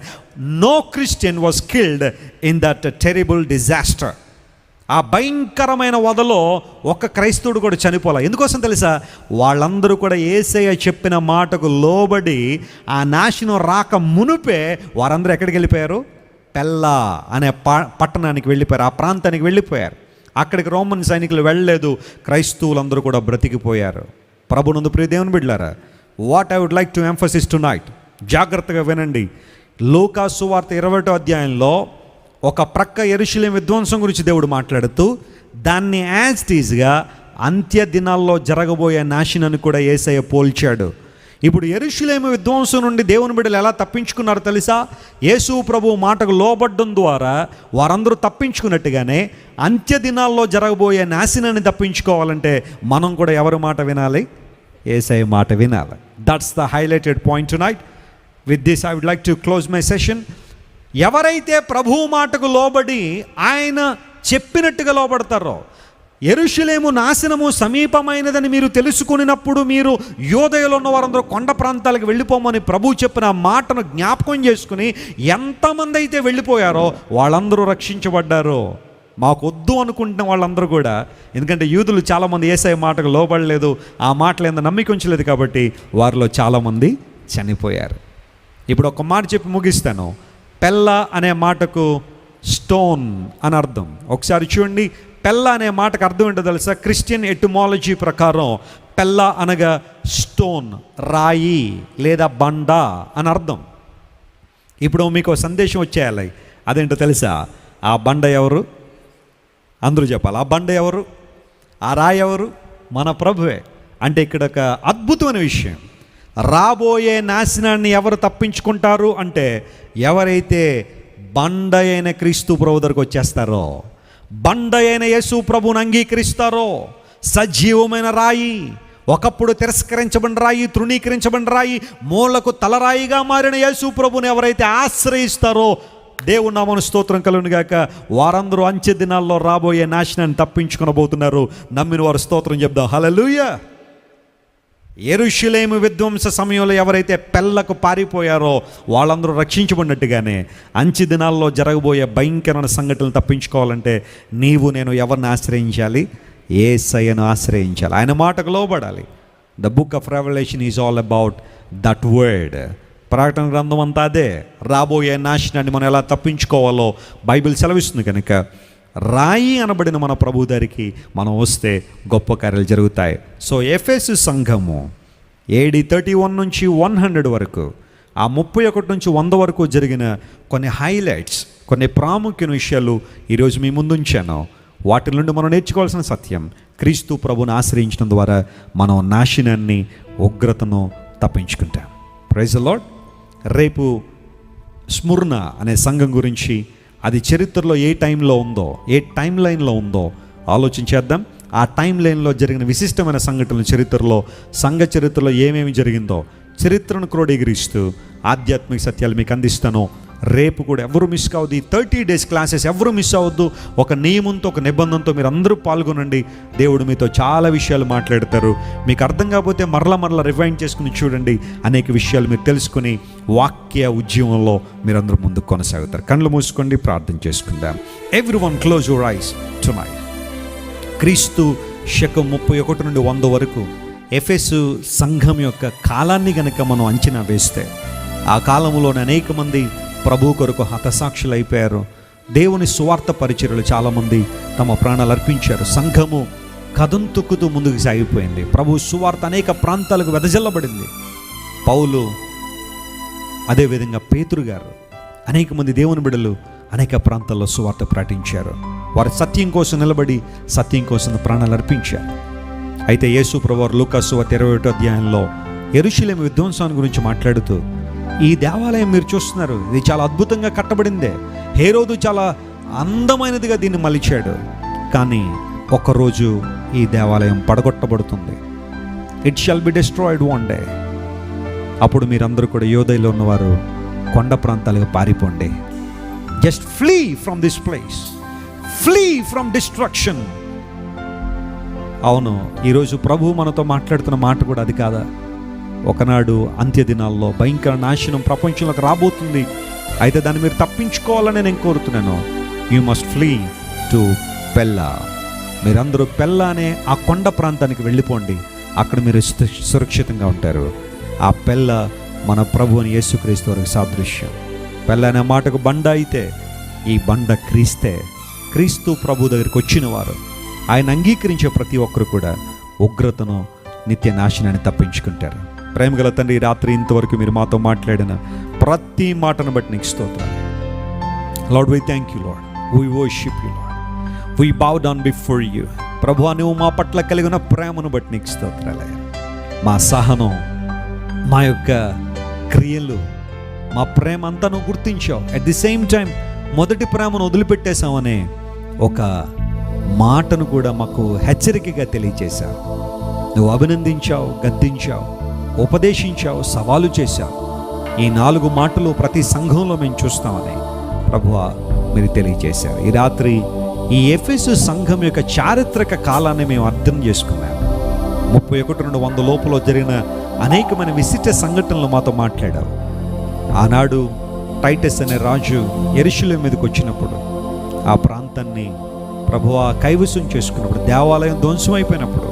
No Christian was killed in that terrible disaster. ఆ భయంకరమైన వధలో ఒక్క క్రైస్తవుడు కూడా చనిపోలే. ఎందుకోసం తెలుసా? వాళ్ళందరూ కూడా యేసయ్య చెప్పిన మాటకు లోబడి ఆ నాశనం రాక మునుపే వారందరూ ఎక్కడికి వెళ్ళిపోయారు? పెల్లా అనే పట్టణానికి వెళ్ళిపోయారు, ఆ ప్రాంతానికి వెళ్ళిపోయారు. అక్కడికి రోమన్ సైనికులు వెళ్ళలేదు, క్రైస్తవులందరూ కూడా బ్రతికిపోయారు. ప్రభునందు ప్రియ దేవుని బిడ్డలారా, what I would like to emphasis tonight, జాగ్రత్తగా వినండి. లూకాసు సువార్త 21వ అధ్యాయంలో ఒక ప్రక్క యెరూషలేము విధ్వంసం గురించి దేవుడు మాట్లాడుతూ దాన్ని యాజ్ టీజ్గా అంత్య దినాల్లో జరగబోయే నాశనాన్ని కూడా యేసయ్య పోల్చాడు. ఇప్పుడు యెరూషలేము విధ్వంసం నుండి దేవుని బిడ్డలు ఎలా తప్పించుకున్నారో తెలుసా? యేసు ప్రభు మాటకు లోబడ్డం ద్వారా వారందరూ తప్పించుకున్నట్టుగానే అంత్య దినాల్లో జరగబోయే నాశనాన్ని తప్పించుకోవాలంటే మనం కూడా ఎవరి మాట వినాలి? యేసయ్య మాట వినాలి. That's the highlighted point tonight. With this I would like to close my session. ఎవరైతే ప్రభువు మాటకు లోబడి ఆయన చెప్పినట్టుగా లోబడతారో, యెరూషలేము నాశనము సమీపమైనదని మీరు తెలుసుకున్నప్పుడు మీరు యూదయలో ఉన్న వారందరూ కొండ ప్రాంతాలకు వెళ్ళిపోమని ప్రభువు చెప్పిన మాటను జ్ఞాపకం చేసుకుని ఎంతమంది అయితే వెళ్ళిపోయారో వాళ్ళందరూ రక్షించబడ్డారు. మాకు వద్దు అనుకుంటున్న వాళ్ళందరూ కూడా, ఎందుకంటే యూదులు చాలామంది యేసయ్య మాటకు లోబడలేదు, ఆ మాటలు ఎంత నమ్మిక ఉంచలేదు, కాబట్టి వారిలో చాలామంది చనిపోయారు. ఇప్పుడు ఒక మాట చెప్పి ముగిస్తాను. పెల్లా అనే మాటకు స్టోన్ అని అర్థం. ఒకసారి చూడండి, పెల్లా అనే మాటకు అర్థం ఏంటో తెలుసా? క్రిస్టియన్ ఎటిమాలజీ ప్రకారం పెల్లా అనగా స్టోన్, రాయి లేదా బండ అని అర్థం. ఇప్పుడు మీకు సందేశం వచ్చేయాలి. అదేంటో తెలుసా? ఆ బండ ఎవరు? అందరూ చెప్పాలి. ఆ బండ ఎవరు? ఆ రాయి ఎవరు? మన ప్రభువే. అంటే ఇక్కడ ఒక అద్భుతమైన విషయం, రాబోయే నాశనాన్ని ఎవరు తప్పించుకుంటారు అంటే ఎవరైతే బండ అయిన క్రీస్తు ప్రభు దగ్గరకు వచ్చేస్తారో, బండ అయిన యేసు ప్రభువుని అంగీకరిస్తారో, సజీవమైన రాయి, ఒకప్పుడు తిరస్కరించబడిన రాయి, తృణీకరించబడిన రాయి, మూలకు తలరాయిగా మారిన యేసు ప్రభువుని ఎవరైతే ఆశ్రయిస్తారో, దేవుని నామమున స్తోత్రం కలుగును గాక, వారందరూ అంచె దినాల్లో రాబోయే నాశనాన్ని తప్పించుకొనబోతున్నారు. నమ్మిన వారు స్తోత్రం చెప్దాం. హల్లెలూయా. యెరూషలేము విధ్వంస సమయంలో ఎవరైతే పెళ్ళకు పారిపోయారో వాళ్ళందరూ రక్షించబడినట్టుగానే అంచె దినాల్లో జరగబోయే భయంకరమైన సంఘటనలు తప్పించుకోవాలంటే నీవు నేను ఎవరిని ఆశ్రయించాలి? యేసయ్యను ఆశ్రయించాలి. ఆయన మాటకు లోబడాలి. The book of revelation is all about that word. ప్రకటన గ్రంథం అంతా అదే. రాబోయే నాశనాన్ని మనం ఎలా తప్పించుకోవాలో బైబిల్ సెలవిస్తుంది. కనుక రాయి అనబడిన మన ప్రభు దగ్గరికి మనం వస్తే గొప్ప కార్యాలు జరుగుతాయి. సో ఎఫెసు సంఘము AD 31 నుంచి 100 వరకు, ఆ 31 నుంచి 100 వరకు జరిగిన కొన్ని హైలైట్స్, కొన్ని ప్రాముఖ్యమైన విషయాలు ఈరోజు మీ ముందు ఉంచాను. వాటి నుండి మనం నేర్చుకోవాల్సిన సత్యం, క్రీస్తు ప్రభుని ఆశ్రయించడం ద్వారా మనం నాశనాన్ని, ఉగ్రతను తప్పించుకుంటాం. Praise the lord. రేపు స్ముర్ణ అనే సంఘం గురించి, అది చరిత్రలో ఏ టైంలో ఉందో, ఏ టైం లైన్లో ఉందో ఆలోచించేద్దాం. ఆ టైం లైన్లో జరిగిన విశిష్టమైన సంఘటనలు, చరిత్రలో, సంఘ చరిత్రలో ఏమేమి జరిగిందో చరిత్రను క్రోడీకరిస్తూ ఆధ్యాత్మిక సత్యాలు మీకు అందిస్తాను. రేపు కూడా ఎవరు మిస్ కావద్దు. ఈ 30 days క్లాసెస్ ఎవరు మిస్ అవ్వద్దు. ఒక నియమంతో, ఒక నిబంధనతో మీరు అందరూ పాల్గొనండి. దేవుడు మీతో చాలా విషయాలు మాట్లాడతారు. మీకు అర్థం కాకపోతే మరలా రివైండ్ చేసుకుని చూడండి. అనేక విషయాలు మీరు తెలుసుకుని వాక్య ఉద్యమంలో మీరందరూ ముందుకు కొనసాగుతారు. కళ్ళు మూసుకోండి, ప్రార్థన చేసుకుందాం. Everyone close your eyes tonight. క్రీస్తు శకం 31 నుండి 100 వరకు ఎఫెసు సంఘం యొక్క కాలాన్ని గనక మనం అంచనా వేస్తే, ఆ కాలంలోని అనేక మంది ప్రభు కొరకు హతసాక్షులు అయిపోయారు. దేవుని సువార్త పరిచర్యలు చాలామంది తమ ప్రాణాలు అర్పించారు. సంఘము కథం తొక్కుతూ ముందుకు సాగిపోయింది. ప్రభు సువార్త అనేక ప్రాంతాలకు వెదజల్లబడింది. పౌలు, అదేవిధంగా పేతురు గారు, అనేక మంది దేవుని బిడ్డలు అనేక ప్రాంతాల్లో సువార్త ప్రకటించారు. వారు సత్యం కోసం నిలబడి సత్యం కోసం ప్రాణాలు అర్పించారు. అయితే యేసు ప్రభువారు లూకా సువార్త 21వ అధ్యాయంలో యెరూషలేము విధ్వంసాన్ని గురించి మాట్లాడుతూ, ఈ దేవాలయం మీరు చూస్తున్నారు, ఇది చాలా అద్భుతంగా కట్టబడిందే. హేరోదు చాలా అందమైనదిగా దీన్ని మలిచాడు. కానీ ఒకరోజు ఈ దేవాలయం పడగొట్టబడుతుంది. It shall be destroyed one day. అప్పుడు మీరందరూ కూడా యోదయలో ఉన్నవారు కొండ ప్రాంతాలకు పారిపోండి. Just flee from this place, flee from destruction. అవును, ఈరోజు ప్రభు మనతో మాట్లాడుతున్న మాట కూడా అది కాదా? ఒకనాడు అంత్య దినాల్లో భయంకర నాశనం ప్రపంచంలోకి రాబోతుంది. అయితే దాన్ని మీరు తప్పించుకోవాలని నేను కోరుతున్నాను. You must flee to Pella. మీరందరూ పెల్లా అనే ఆ కొండ ప్రాంతానికి వెళ్ళిపోండి. అక్కడ మీరు సురక్షితంగా ఉంటారు. ఆ పెల్ల మన ప్రభు అని యేసుక్రీస్తు వారికి సాదృశ్యం. పెళ్ళ అనే మాటకు బండ అయితే, ఈ బండ క్రీస్తే. క్రీస్తు ప్రభు దగ్గరికి వచ్చిన వారు, ఆయన అంగీకరించే ప్రతి ఒక్కరు కూడా ఉగ్రతను, నిత్య నాశనాన్ని తప్పించుకుంటారు. ప్రేమగల తండ్రి, రాత్రి ఇంతవరకు మీరు మాతో మాట్లాడిన ప్రతి మాటను బట్టి నీకు స్తోత్రాలు. Lord, we thank you Lord, we worship you Lord, we bow down before you. ప్రభువా, నువ్వు మా పట్ల కలిగిన ప్రేమను బట్టి నీకు స్తోత్రాలు. మా సహనం, మా యొక్క క్రియలు, మా ప్రేమ అంతా నువ్వు గుర్తించావు. అట్ ది సేమ్ టైం మొదటి ప్రేమను వదిలిపెట్టేశామనే ఒక మాటను కూడా మాకు హెచ్చరికగా తెలియచేశావు. నువ్వు అభినందించావు, గద్దించావు, ఉపదేశించావు, సవాలు చేశావు. ఈ 4 మాటలు ప్రతి సంఘంలో మేము చూస్తామని ప్రభువా మీరు తెలియజేశారు. ఈ రాత్రి ఈ ఎఫెసు సంఘం యొక్క చారిత్రక కాలాన్ని మేము అర్థం చేసుకున్నాము. 31 నుండి 100 లోపల జరిగిన అనేకమైన విశిష్ట సంఘటనలు మాతో మాట్లాడావు. ఆనాడు టైటస్ అనే రాజు యెరూషలేము మీదకి వచ్చినప్పుడు, ఆ ప్రాంతాన్ని ప్రభువా కైవసం చేసుకున్నప్పుడు, దేవాలయం ధ్వంసమైపోయినప్పుడు,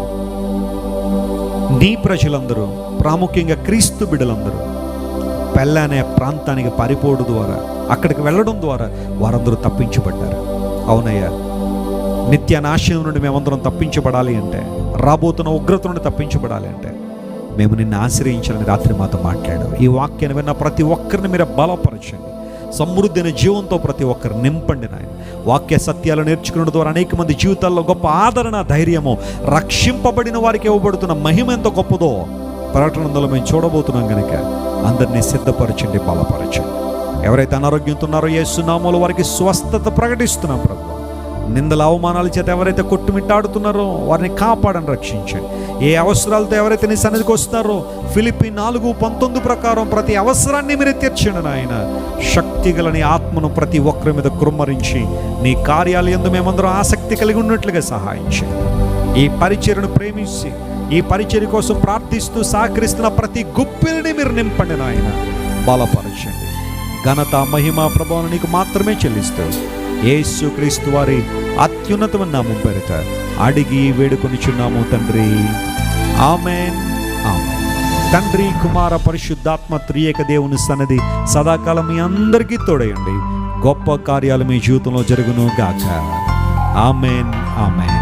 నీ ప్రజలందరూ, ప్రాముఖ్యంగా క్రీస్తు బిడ్డలందరూ పెళ్ళ అనే ప్రాంతానికి పారిపోవడం ద్వారా, అక్కడికి వెళ్ళడం ద్వారా వారందరూ తప్పించబడ్డారు. అవునయ్యా, నిత్య నాశనం నుండి మేమందరం తప్పించబడాలి అంటే, రాబోతున్న ఉగ్రత నుండి తప్పించబడాలి అంటే మేము నిన్ను ఆశ్రయించాలని రాత్రి మాతో మాట్లాడావు. ఈ వాక్యాన్ని విన్న ప్రతి ఒక్కరిని మీరు బలపరచండి, సమృద్ధి అయిన జీవంతో ప్రతి ఒక్కరు నింపండి నాయన. వాక్య సత్యాలు నేర్చుకున్న ద్వారా అనేక మంది జీవితాల్లో గొప్ప ఆదరణ, ధైర్యము, రక్షింపబడిన వారికి ఇవ్వబడుతున్న మహిమ ఎంత గొప్పదో ప్రకటనలో మేము చూడబోతున్నాం కనుక అందరినీ సిద్ధపరచండి, బలపరచండి. ఎవరైతే అనారోగ్యంతో ఉన్నారో యేసు నామములో వారికి స్వస్థత ప్రకటిస్తున్నాం ప్రభు. నిందల అవమానాల చేత ఎవరైతే కొట్టుమిట్టాడుతున్నారో వారిని కాపాడని, రక్షించండి. ఏ అవసరాలతో ఎవరైతే నీ సన్నిధికి వస్తున్నారో ఫిలిప్పీ 4:19 ప్రకారం ప్రతి అవసరాన్ని మీరు తీర్చండి నాయన. శక్తి గల నీ ఆత్మను ప్రతి ఒక్కరి మీద కుమ్మరించి నీ కార్యాలయందు మేమందరం ఆసక్తి కలిగి ఉన్నట్లుగా సహాయం చేయండి. ఈ పరిచర్యను ప్రేమించి ఈ పరిచర్య కోసం ప్రార్థిస్తూ సహకరిస్తున్న ప్రతి గుప్పిని మీరు నింపండి నాయన, బలపరచండి. ఘనత, మహిమ, ప్రభావం నీకు మాత్రమే చెల్లిస్తూ యేసుక్రీస్తు వారి అత్యున్నతమైన నామం పేరిట అడిగి వేడుకొనిచున్నాము తండ్రి, ఆమేన్, ఆమేన్. తండ్రి, కుమార, పరిశుద్ధాత్మ త్రియేక దేవుని సన్నిధి సదాకాలం మీ అందరికీ తోడయండి. గొప్ప కార్యాలు మీ జీవితంలో జరుగును గాక. ఆమేన్, ఆమేన్.